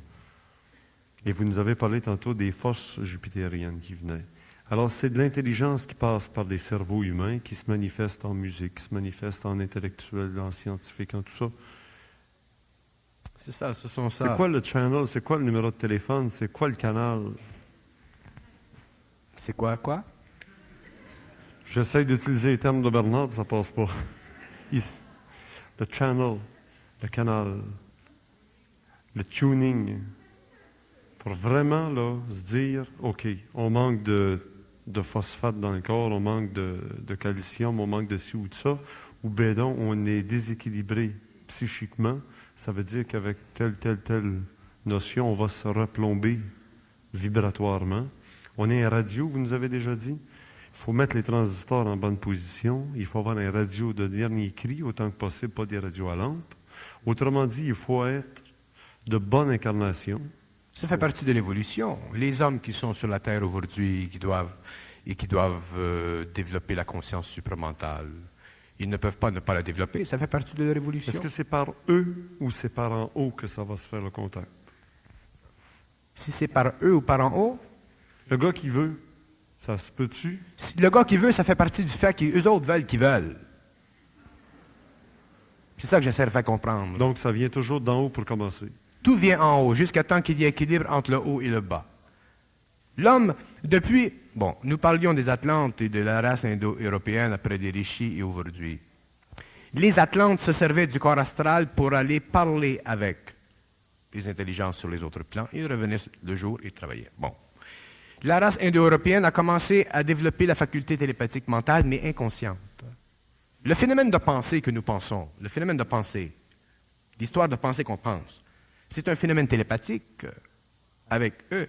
Et vous nous avez parlé tantôt des forces jupitériennes qui venaient. Alors, c'est de l'intelligence qui passe par des cerveaux humains, qui se manifeste en musique, qui se manifeste en intellectuel, en scientifique, en tout ça. C'est ça, ce sont ça. C'est quoi le channel? C'est quoi le numéro de téléphone? C'est quoi le canal? C'est quoi? J'essaie d'utiliser les termes de Bernard, ça passe pas. Le channel, le canal, le tuning, pour vraiment là, se dire, OK, on manque de phosphate dans le corps, on manque de calcium, on manque de ci ou de ça, ou ben donc, on est déséquilibré psychiquement. Ça veut dire qu'avec telle notion, on va se replomber vibratoirement. On est en radio, vous nous avez déjà dit. Il faut mettre les transistors en bonne position. Il faut avoir un radio de dernier cri, autant que possible, pas des radios à lampe. Autrement dit, il faut être de bonne incarnation. Ça fait partie de l'évolution. Les hommes qui sont sur la Terre aujourd'hui, qui doivent développer la conscience supramentale, ils ne peuvent pas ne pas la développer. Ça fait partie de la révolution. Est-ce que c'est par eux ou c'est par en haut que ça va se faire le contact? Si c'est par eux ou par en haut? Le gars qui veut, ça se peut-tu? Le gars qui veut, ça fait partie du fait qu'eux autres veulent qu'ils veulent. C'est ça que j'essaie de faire comprendre. Donc, ça vient toujours d'en haut pour commencer. Tout vient en haut, jusqu'à temps qu'il y ait équilibre entre le haut et le bas. L'homme, depuis... Bon, nous parlions des Atlantes et de la race indo-européenne après des rishis et aujourd'hui. Les Atlantes se servaient du corps astral pour aller parler avec les intelligences sur les autres plans. Ils revenaient le jour et travaillaient. Bon. La race indo-européenne a commencé à développer la faculté télépathique mentale, mais inconsciente. Le phénomène de pensée que nous pensons, le phénomène de pensée, l'histoire de pensée qu'on pense, c'est un phénomène télépathique avec eux.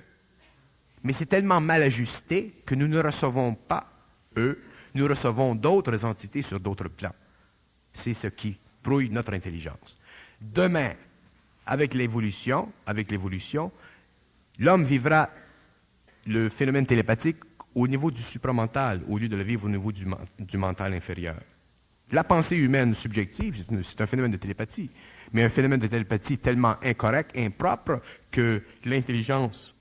Mais c'est tellement mal ajusté que nous ne recevons pas eux, nous recevons d'autres entités sur d'autres plans. C'est ce qui brouille notre intelligence. Demain, avec l'évolution, l'homme vivra le phénomène télépathique au niveau du supramental, au lieu de le vivre au niveau du mental inférieur. La pensée humaine subjective, c'est un phénomène de télépathie, mais un phénomène de télépathie tellement incorrect, impropre, que l'intelligence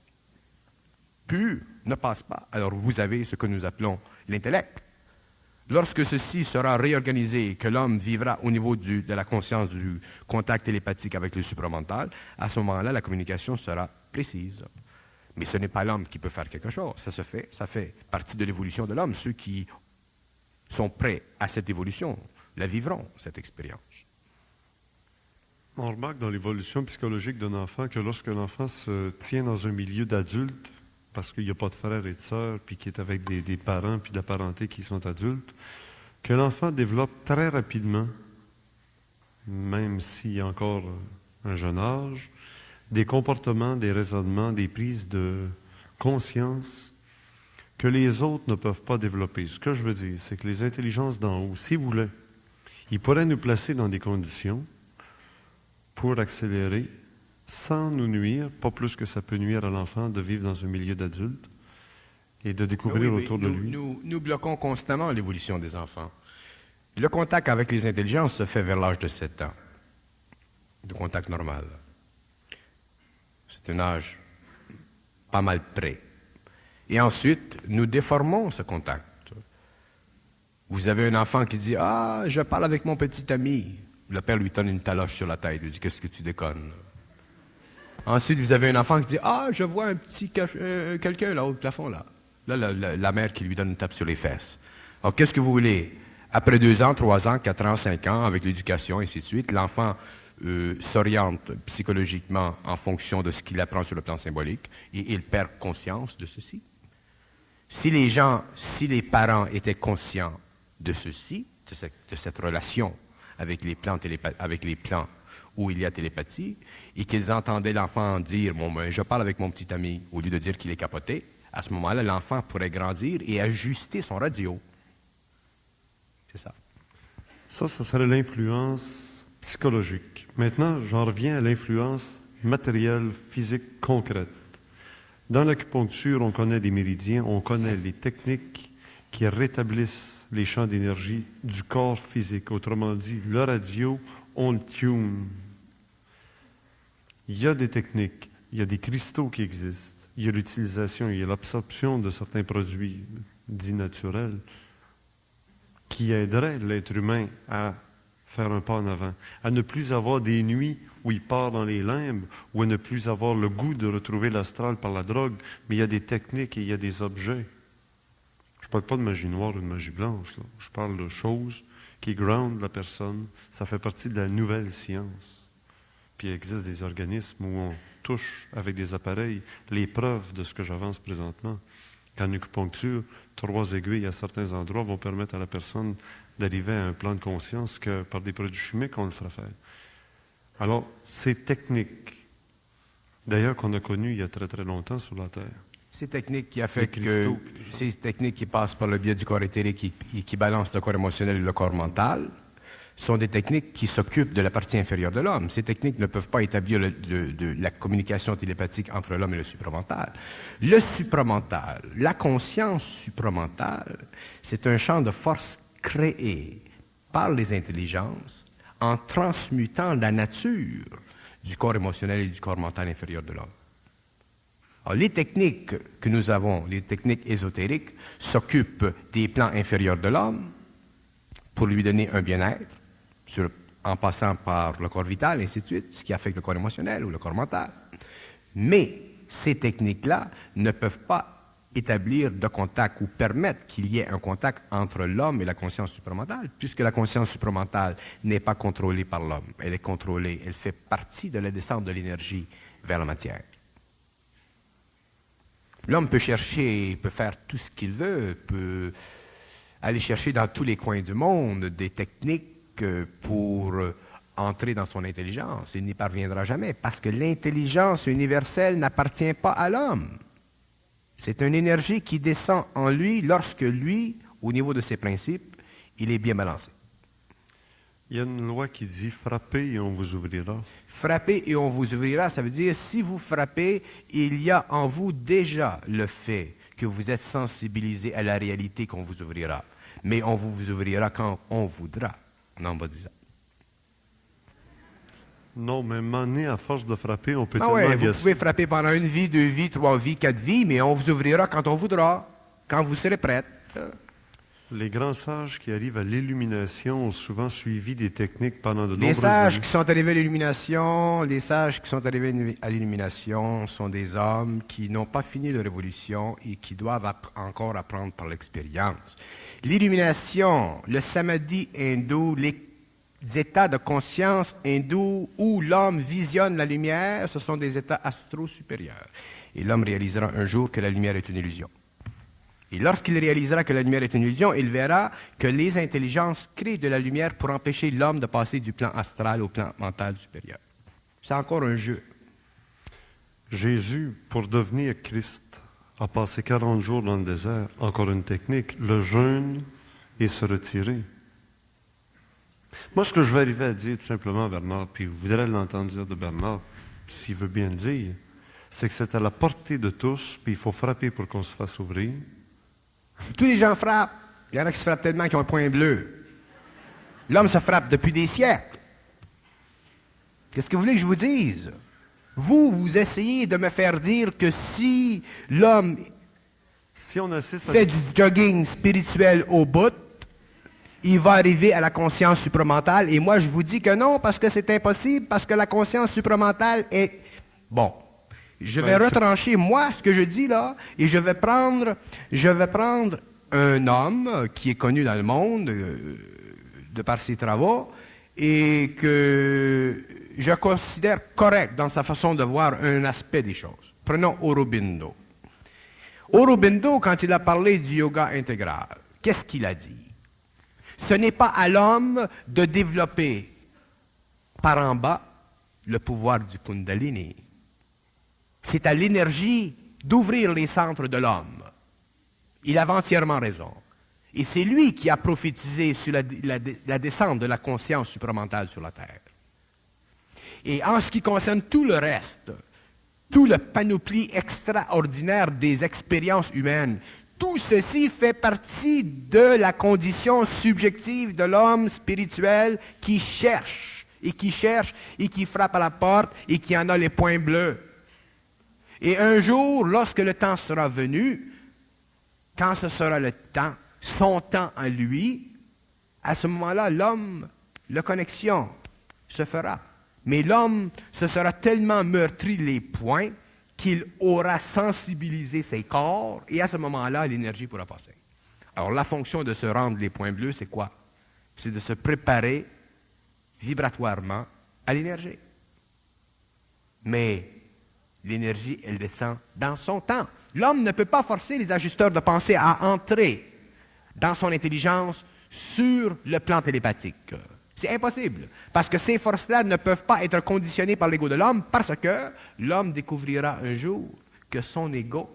pure ne passe pas. Alors vous avez ce que nous appelons l'intellect. Lorsque ceci sera réorganisé et que l'homme vivra au niveau de la conscience du contact télépathique avec le supramental, à ce moment-là, la communication sera précise. Mais ce n'est pas l'homme qui peut faire quelque chose. Ça fait partie de l'évolution de l'homme. Ceux qui sont prêts à cette évolution la vivront, cette expérience. On remarque dans l'évolution psychologique d'un enfant que lorsque l'enfant se tient dans un milieu d'adultes, parce qu'il n'y a pas de frères et de sœurs, puis qui est avec des parents, puis de la parenté qui sont adultes, que l'enfant développe très rapidement, même s'il y a encore un jeune âge, des comportements, des raisonnements, des prises de conscience que les autres ne peuvent pas développer. Ce que je veux dire, c'est que les intelligences d'en haut, s'ils voulaient, ils pourraient nous placer dans des conditions pour accélérer, sans nous nuire, pas plus que ça peut nuire à l'enfant de vivre dans un milieu d'adultes et de découvrir autour de lui. Nous bloquons constamment l'évolution des enfants. Le contact avec les intelligences se fait vers l'âge de 7 ans, de contact normal. C'est un âge pas mal près. Et ensuite, nous déformons ce contact. Vous avez un enfant qui dit « Ah, je parle avec mon petit ami ». Le père lui donne une taloche sur la tête, il lui dit « Qu'est-ce que tu déconnes ?» Ensuite, vous avez un enfant qui dit « Ah, je vois un petit quelqu'un là, au plafond, là. » Là, la mère qui lui donne une tape sur les fesses. Alors, qu'est-ce que vous voulez? Après 2 ans, 3 ans, 4 ans, 5 ans, avec l'éducation, et ainsi de suite, l'enfant s'oriente psychologiquement en fonction de ce qu'il apprend sur le plan symbolique, et il perd conscience de ceci. Si les parents étaient conscients de ceci, de cette relation avec les plans où il y a télépathie, et qu'ils entendaient l'enfant dire « ben, je parle avec mon petit ami », au lieu de dire qu'il est capoté, à ce moment-là, l'enfant pourrait grandir et ajuster son radio. C'est ça. Ça serait l'influence psychologique. Maintenant, j'en reviens à l'influence matérielle, physique, concrète. Dans l'acupuncture, on connaît des méridiens, on connaît les techniques qui rétablissent les champs d'énergie du corps physique. Autrement dit, le radio, on le tune. Il y a des techniques, il y a des cristaux qui existent, il y a l'utilisation, il y a l'absorption de certains produits dits naturels qui aideraient l'être humain à faire un pas en avant, à ne plus avoir des nuits où il part dans les limbes, ou à ne plus avoir le goût de retrouver l'astral par la drogue, mais il y a des techniques et il y a des objets. Je ne parle pas de magie noire ou de magie blanche, là. Je parle de choses qui groundent la personne. Ça fait partie de la nouvelle science. Puis il existe des organismes où on touche avec des appareils les preuves de ce que j'avance présentement. Qu'en acupuncture, 3 aiguilles à certains endroits vont permettre à la personne d'arriver à un plan de conscience que par des produits chimiques, on le ferait faire. Alors, ces techniques, d'ailleurs qu'on a connues il y a très très longtemps sur la Terre. Ces techniques qui affectent ces techniques qui passent par le biais du corps éthérique et qui balancent le corps émotionnel et le corps mental sont des techniques qui s'occupent de la partie inférieure de l'homme. Ces techniques ne peuvent pas établir la communication télépathique entre l'homme et le supramental. Le supramental, la conscience supramentale, c'est un champ de force créé par les intelligences en transmutant la nature du corps émotionnel et du corps mental inférieur de l'homme. Alors, les techniques que nous avons, les techniques ésotériques, s'occupent des plans inférieurs de l'homme pour lui donner un bien-être, en passant par le corps vital, et ainsi de suite, ce qui affecte le corps émotionnel ou le corps mental. Mais ces techniques-là ne peuvent pas établir de contact ou permettre qu'il y ait un contact entre l'homme et la conscience supramentale, puisque la conscience supramentale n'est pas contrôlée par l'homme. Elle est contrôlée, elle fait partie de la descente de l'énergie vers la matière. L'homme peut chercher, peut faire tout ce qu'il veut, peut aller chercher dans tous les coins du monde des techniques pour entrer dans son intelligence. Il n'y parviendra jamais parce que l'intelligence universelle n'appartient pas à l'homme. C'est une énergie qui descend en lui lorsque lui, au niveau de ses principes, il est bien balancé. Il y a une loi qui dit « frappez et on vous ouvrira ». Frapper et on vous ouvrira, ça veut dire si vous frappez, il y a en vous déjà le fait que vous êtes sensibilisé à la réalité qu'on vous ouvrira. Mais on vous ouvrira quand on voudra, en baptisant. Non, mais mané, à force de frapper, on peut Ah tellement ouais, vous agacer. pouvez frapper pendant 1 vie, 2 vies, 3 vies, 4 vies, mais on vous ouvrira quand on voudra, quand vous serez prête. Les grands sages qui arrivent à l'illumination ont souvent suivi des techniques pendant de Les nombreuses sages années. qui sont arrivés à l'illumination, les sages qui sont arrivés à l'illumination sont des hommes qui n'ont pas fini leur évolution et qui doivent encore apprendre par l'expérience. L'illumination, le samadhi hindou, les états de conscience hindous où l'homme visionne la lumière, ce sont des états astro supérieurs. Et l'homme réalisera un jour que la lumière est une illusion. Et lorsqu'il réalisera que la lumière est une illusion, il verra que les intelligences créent de la lumière pour empêcher l'homme de passer du plan astral au plan mental supérieur. C'est encore un jeu. Jésus, pour devenir Christ, a passé 40 jours dans le désert. Encore une technique, le jeûne et se retirer. Moi, ce que je vais arriver à dire tout simplement à Bernard, puis vous voudrez l'entendre dire de Bernard, s'il veut bien le dire, c'est que c'est à la portée de tous, puis il faut frapper pour qu'on se fasse ouvrir. Tous les gens frappent. Il y en a qui se frappent tellement qu'ils ont un point bleu. L'homme se frappe depuis des siècles. Qu'est-ce que vous voulez que je vous dise? Vous essayez de me faire dire que si l'homme Si on assiste à fait du jogging spirituel au bout, il va arriver à la conscience supramentale. Et moi, je vous dis que non, parce que c'est impossible, parce que la conscience supramentale est... Bon, je vais retrancher, moi, ce que je dis là, et je vais prendre un homme qui est connu dans le monde, de par ses travaux, et que je considère correct dans sa façon de voir un aspect des choses. Prenons Aurobindo. Aurobindo, quand il a parlé du yoga intégral, qu'est-ce qu'il a dit? Ce n'est pas à l'homme de développer par en bas le pouvoir du Kundalini. C'est à l'énergie d'ouvrir les centres de l'homme. Il avait entièrement raison. Et c'est lui qui a prophétisé sur la descente de la conscience supramentale sur la Terre. Et en ce qui concerne tout le reste, tout le panoplie extraordinaire des expériences humaines, tout ceci fait partie de la condition subjective de l'homme spirituel qui cherche et qui frappe à la porte et qui en a les points bleus. Et un jour, lorsque le temps sera venu, quand ce sera le temps, son temps à lui, à ce moment-là, l'homme, la connexion se fera. Mais l'homme se sera tellement meurtri les points qu'il aura sensibilisé ses corps, et à ce moment-là, l'énergie pourra passer. Alors, la fonction de se rendre les points bleus, c'est quoi? C'est de se préparer vibratoirement à l'énergie. Mais l'énergie, elle descend dans son temps. L'homme ne peut pas forcer les ajusteurs de pensée à entrer dans son intelligence sur le plan télépathique. C'est impossible, parce que ces forces-là ne peuvent pas être conditionnées par l'ego de l'homme, parce que l'homme découvrira un jour que son ego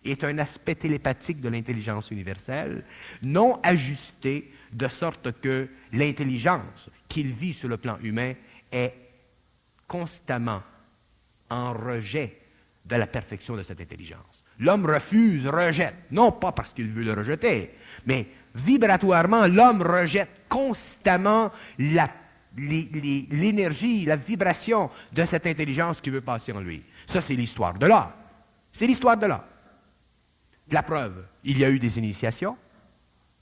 est un aspect télépathique de l'intelligence universelle, non ajusté, de sorte que l'intelligence qu'il vit sur le plan humain est constamment en rejet de la perfection de cette intelligence. L'homme refuse, rejette, non pas parce qu'il veut le rejeter, mais vibratoirement, l'homme rejette constamment l'énergie, la vibration de cette intelligence qui veut passer en lui. Ça, c'est l'histoire de l'homme. C'est l'histoire de l'homme. La preuve, il y a eu des initiations.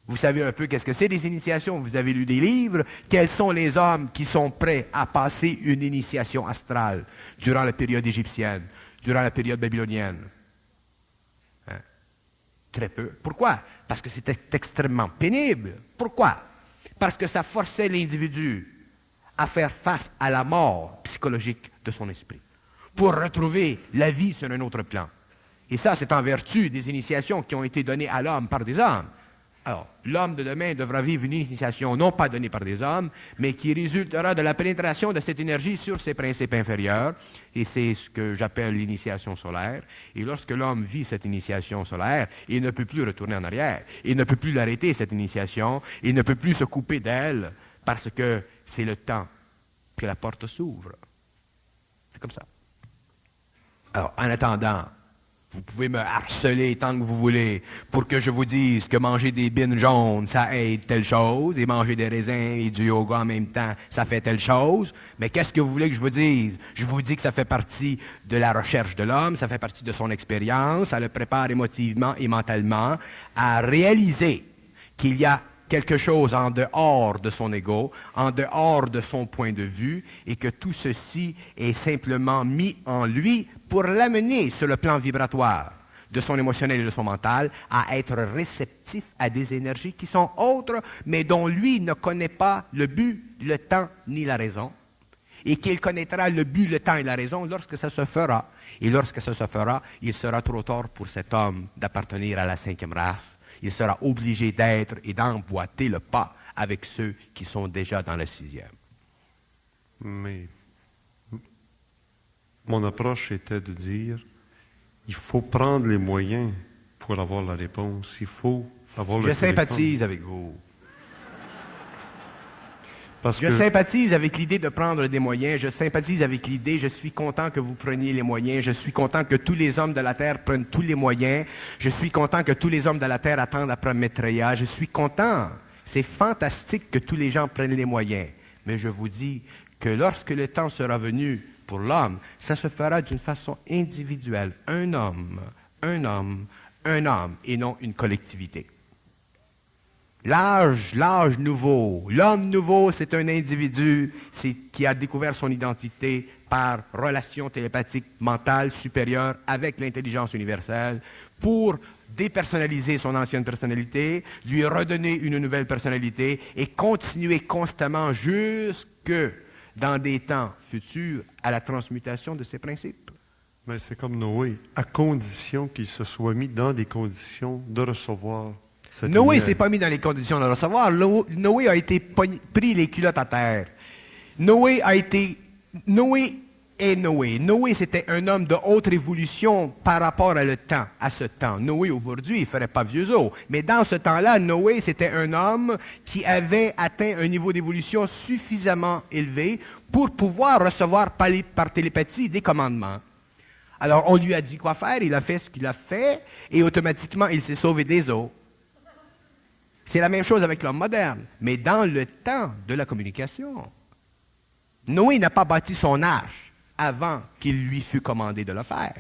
Vous savez un peu qu'est-ce que c'est des initiations. Vous avez lu des livres. Quels sont les hommes qui sont prêts à passer une initiation astrale durant la période égyptienne, durant la période babylonienne? Hein? Très peu. Pourquoi? Parce que c'était extrêmement pénible. Pourquoi? Parce que ça forçait l'individu à faire face à la mort psychologique de son esprit pour retrouver la vie sur un autre plan. Et ça, c'est en vertu des initiations qui ont été données à l'homme par des hommes. Alors, l'homme de demain devra vivre une initiation non pas donnée par des hommes, mais qui résultera de la pénétration de cette énergie sur ses principes inférieurs. Et c'est ce que j'appelle l'initiation solaire. Et lorsque l'homme vit cette initiation solaire, il ne peut plus retourner en arrière. Il ne peut plus l'arrêter, cette initiation. Il ne peut plus se couper d'elle parce que c'est le temps que la porte s'ouvre. C'est comme ça. Alors, en attendant, vous pouvez me harceler tant que vous voulez pour que je vous dise que manger des bines jaunes, ça aide telle chose, et manger des raisins et du yoga en même temps, ça fait telle chose. Mais qu'est-ce que vous voulez que je vous dise? Je vous dis que ça fait partie de la recherche de l'homme, ça fait partie de son expérience, ça le prépare émotivement et mentalement à réaliser qu'il y a quelque chose en dehors de son ego, en dehors de son point de vue, et que tout ceci est simplement mis en lui pour l'amener sur le plan vibratoire de son émotionnel et de son mental à être réceptif à des énergies qui sont autres, mais dont lui ne connaît pas le but, le temps ni la raison, et qu'il connaîtra le but, le temps et la raison lorsque ça se fera. Et lorsque ça se fera, il sera trop tard pour cet homme d'appartenir à la 5e race. Il sera obligé d'être et d'emboîter le pas avec ceux qui sont déjà dans la 6e. Mais mon approche était de dire, il faut prendre les moyens pour avoir la réponse. Il faut avoir le Je sympathise avec vous. Je Je sympathise avec l'idée de prendre des moyens, je sympathise avec l'idée, je suis content que vous preniez les moyens, je suis content que tous les hommes de la Terre prennent tous les moyens, je suis content que tous les hommes de la Terre attendent après Maitreya, je suis content. C'est fantastique que tous les gens prennent les moyens. Mais je vous dis que lorsque le temps sera venu pour l'homme, ça se fera d'une façon individuelle. Un homme, et non une collectivité. L'âge nouveau, l'homme nouveau, c'est un individu qui a découvert son identité par relation télépathique mentale supérieure avec l'intelligence universelle pour dépersonnaliser son ancienne personnalité, lui redonner une nouvelle personnalité et continuer constamment jusque dans des temps futurs à la transmutation de ses principes. Mais c'est comme Noé, à condition qu'il se soit mis dans des conditions de recevoir. Noé ne s'est pas mis dans les conditions de recevoir. Noé a été pris les culottes à terre. Noé est Noé. Noé, c'était un homme de haute évolution par rapport à le temps, à ce temps. Noé, aujourd'hui, il ne ferait pas vieux os. Mais dans ce temps-là, Noé, c'était un homme qui avait atteint un niveau d'évolution suffisamment élevé pour pouvoir recevoir par télépathie des commandements. Alors, on lui a dit quoi faire, il a fait ce qu'il a fait, et automatiquement, il s'est sauvé des eaux. C'est la même chose avec l'homme moderne, mais dans le temps de la communication. Noé n'a pas bâti son arche avant qu'il lui fût commandé de le faire.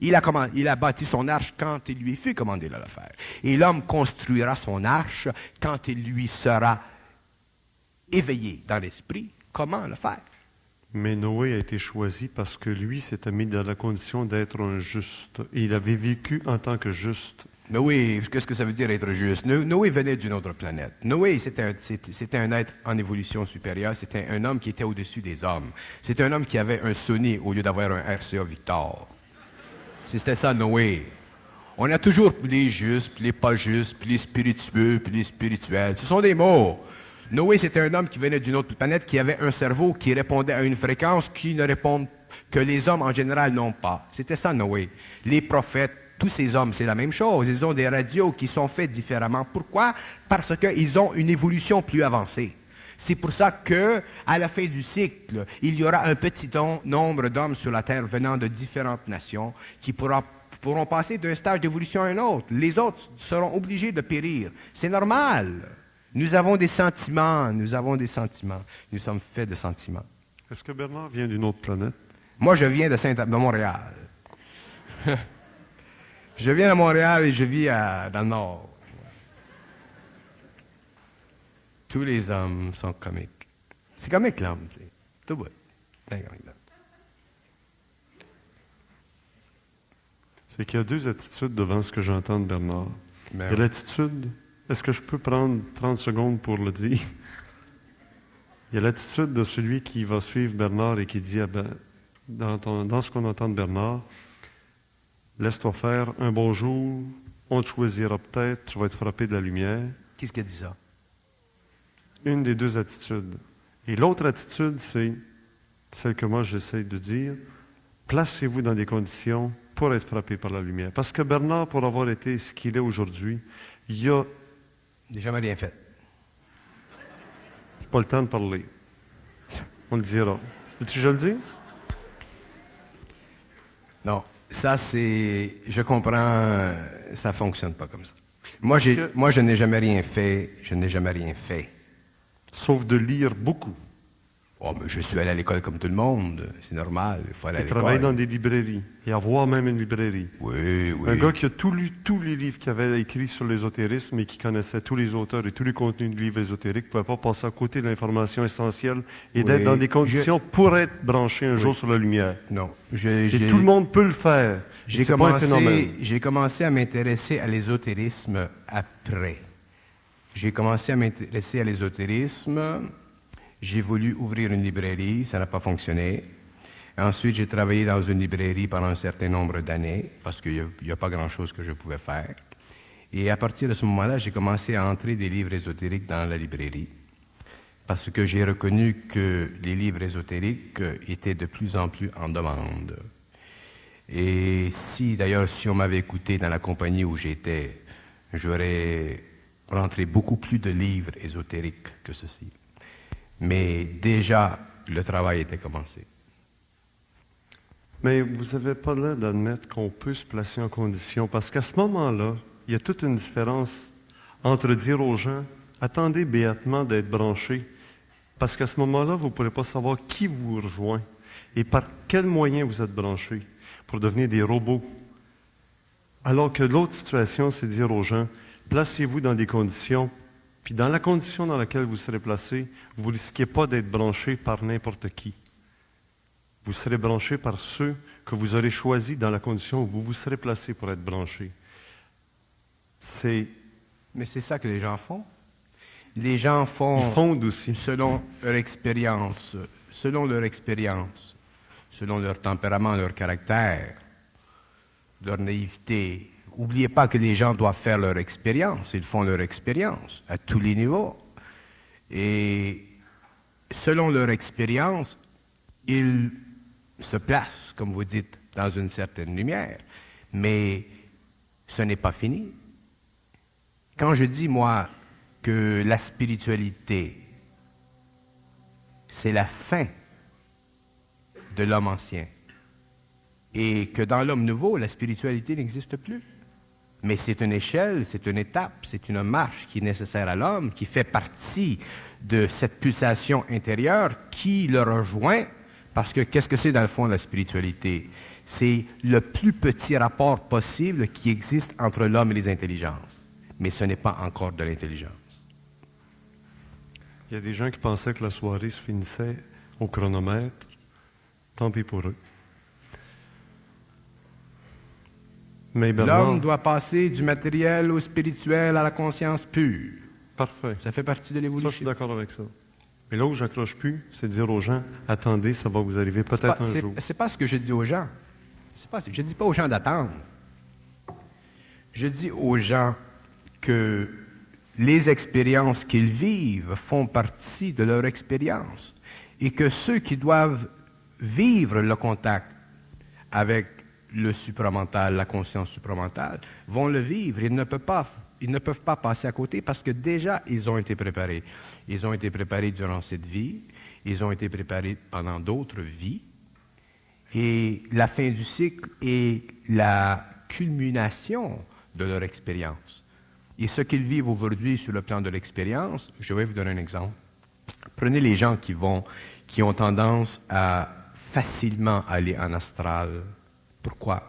Il a bâti son arche quand il lui fut commandé de le faire. Et l'homme construira son arche quand il lui sera éveillé dans l'esprit comment le faire. Mais Noé a été choisi parce que lui s'était mis dans la condition d'être un juste. Et il avait vécu en tant que juste. Noé, qu'est-ce que ça veut dire être juste? Noé venait d'une autre planète. Noé, c'était un être en évolution supérieure. C'était un homme qui était au-dessus des hommes. C'était un homme qui avait un Sony au lieu d'avoir un RCA Victor. C'était ça, Noé. On a toujours les justes, puis les pas justes, puis les spiritueux, puis les spirituels. Ce sont des mots. Noé, c'était un homme qui venait d'une autre planète, qui avait un cerveau qui répondait à une fréquence que les hommes en général n'ont pas. C'était ça, Noé. Les prophètes, tous ces hommes, c'est la même chose. Ils ont des radios qui sont faits différemment. Pourquoi? Parce qu'ils ont une évolution plus avancée. C'est pour ça que, à la fin du cycle, il y aura un petit nombre d'hommes sur la Terre venant de différentes nations qui pourront passer d'un stage d'évolution à un autre. Les autres seront obligés de périr. C'est normal. Nous avons des sentiments. Nous sommes faits de sentiments. Est-ce que Bernard vient d'une autre planète? Moi, je viens de Montréal. Je viens de Montréal et je vis dans le Nord. Tous les hommes sont comiques. C'est comique, l'homme, tu sais. Tout beau. C'est qu'il y a deux attitudes devant ce que j'entends de Bernard. Il y a l'attitude, est-ce que je peux prendre 30 secondes pour le dire? Il y a l'attitude de celui qui va suivre Bernard et qui dit, dans ce qu'on entend de Bernard, laisse-toi faire, un bon jour, on te choisira peut-être, tu vas être frappé de la lumière. Qui est-ce qui a dit ça? Une des deux attitudes. Et l'autre attitude, c'est celle que moi j'essaie de dire, placez-vous dans des conditions pour être frappé par la lumière. Parce que Bernard, pour avoir été ce qu'il est aujourd'hui, il y a... J'ai jamais rien fait. C'est pas le temps de parler. On le dira. Veux-tu que je le dise? Non, ça c'est... Je comprends, ça fonctionne pas comme ça. Moi, je n'ai jamais rien fait, je n'ai jamais rien fait. Sauf de lire beaucoup. Oh, mais je suis allé à l'école comme tout le monde, c'est normal, il faut aller à Et l'école. travailler dans des librairies. Et avoir même une librairie. Oui, oui. Un gars qui a tout lu tous les livres qu'il avait écrits sur l'ésotérisme et qui connaissait tous les auteurs et tous les contenus de livres ésotériques ne pouvait pas passer à côté de l'information essentielle et Oui, d'être dans des conditions pour être branché un jour sur la lumière. Non, Et tout le monde peut le faire. J'ai C'est pas un phénomène. commencé à m'intéresser à l'ésotérisme après. J'ai commencé à m'intéresser à l'ésotérisme. J'ai voulu ouvrir une librairie, ça n'a pas fonctionné. Ensuite, j'ai travaillé dans une librairie pendant un certain nombre d'années, parce qu'il n'y a pas grand-chose que je pouvais faire. Et à partir de ce moment-là, j'ai commencé à entrer des livres ésotériques dans la librairie, parce que j'ai reconnu que les livres ésotériques étaient de plus en plus en demande. Et d'ailleurs, si on m'avait écouté dans la compagnie où j'étais, j'aurais rentré beaucoup plus de livres ésotériques que ceci. Mais déjà, le travail était commencé. Mais vous n'avez pas l'air d'admettre qu'on peut se placer en condition, parce qu'à ce moment-là, il y a toute une différence entre dire aux gens « Attendez béatement d'être branchés », parce qu'à ce moment-là, vous ne pourrez pas savoir qui vous rejoint et par quels moyens vous êtes branchés pour devenir des robots. Alors que l'autre situation, c'est dire aux gens « Placez-vous dans des conditions ». Puis dans la condition dans laquelle vous serez placé, vous ne risquez pas d'être branché par n'importe qui. Vous serez branché par ceux que vous aurez choisis dans la condition où vous vous serez placé pour être branché. Mais c'est ça que les gens font. Les gens font... Ils fondent aussi. Selon leur expérience, selon leur tempérament, leur caractère, leur naïveté. N'oubliez pas que les gens doivent faire leur expérience. Ils font leur expérience à tous les niveaux. Et selon leur expérience, ils se placent, comme vous dites, dans une certaine lumière. Mais ce n'est pas fini. Quand je dis, moi, que la spiritualité, c'est la fin de l'homme ancien, et que dans l'homme nouveau, la spiritualité n'existe plus. Mais c'est une échelle, c'est une étape, c'est une marche qui est nécessaire à l'homme, qui fait partie de cette pulsation intérieure qui le rejoint, parce que qu'est-ce que c'est dans le fond la spiritualité? C'est le plus petit rapport possible qui existe entre l'homme et les intelligences. Mais ce n'est pas encore de l'intelligence. Il y a des gens qui pensaient que la soirée se finissait au chronomètre. Tant pis pour eux. Mais Bernard... L'homme doit passer du matériel au spirituel à la conscience pure. Parfait. Ça fait partie de Ça, je suis l'évolution. d'accord avec ça. Mais là où j'accroche plus, c'est de dire aux gens, attendez, ça va vous arriver peut-être un jour. C'est pas ce que je dis aux gens. Je ne dis pas aux gens d'attendre. Je dis aux gens que les expériences qu'ils vivent font partie de leur expérience et que ceux qui doivent vivre le contact avec le supramental, la conscience supramentale, vont le vivre. Ils ne peuvent pas passer à côté parce que déjà, ils ont été préparés. Ils ont été préparés durant cette vie, ils ont été préparés pendant d'autres vies, et la fin du cycle est la culmination de leur expérience. Et ce qu'ils vivent aujourd'hui sur le plan de l'expérience, je vais vous donner un exemple. Prenez les gens qui ont tendance à facilement aller en astral. Pourquoi?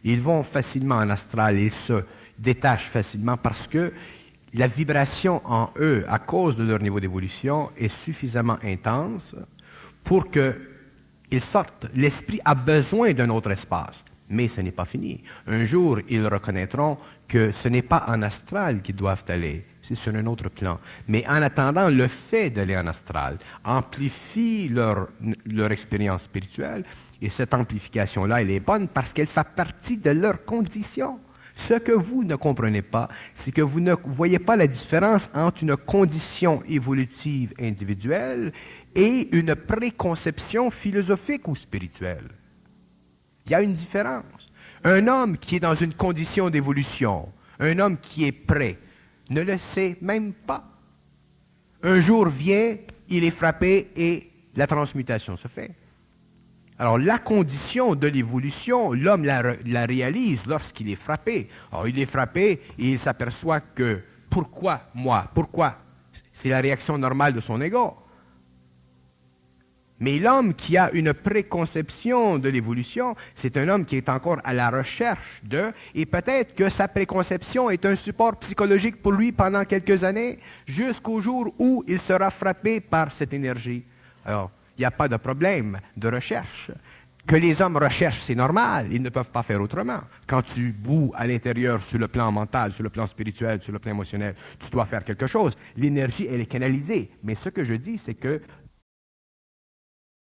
Ils vont facilement en astral et se détachent facilement parce que la vibration en eux, à cause de leur niveau d'évolution, est suffisamment intense pour qu'ils sortent. L'esprit a besoin d'un autre espace, mais ce n'est pas fini. Un jour, ils reconnaîtront que ce n'est pas en astral qu'ils doivent aller, c'est sur un autre plan. Mais en attendant, le fait d'aller en astral amplifie leur expérience spirituelle Et cette amplification-là, elle est bonne parce qu'elle fait partie de leur condition. Ce que vous ne comprenez pas, c'est que vous ne voyez pas la différence entre une condition évolutive individuelle et une préconception philosophique ou spirituelle. Il y a une différence. Un homme qui est dans une condition d'évolution, un homme qui est prêt, ne le sait même pas. Un jour vient, il est frappé et la transmutation se fait. Alors, la condition de l'évolution, l'homme la réalise lorsqu'il est frappé. Alors, il est frappé et il s'aperçoit que, pourquoi moi? Pourquoi? C'est la réaction normale de son ego. Mais l'homme qui a une préconception de l'évolution, c'est un homme qui est encore à la recherche de, et peut-être que sa préconception est un support psychologique pour lui pendant quelques années, jusqu'au jour où il sera frappé par cette énergie. Alors, il n'y a pas de problème de recherche. Que les hommes recherchent, c'est normal, ils ne peuvent pas faire autrement. Quand tu boues à l'intérieur sur le plan mental, sur le plan spirituel, sur le plan émotionnel, tu dois faire quelque chose. L'énergie, elle est canalisée. Mais ce que je dis, c'est que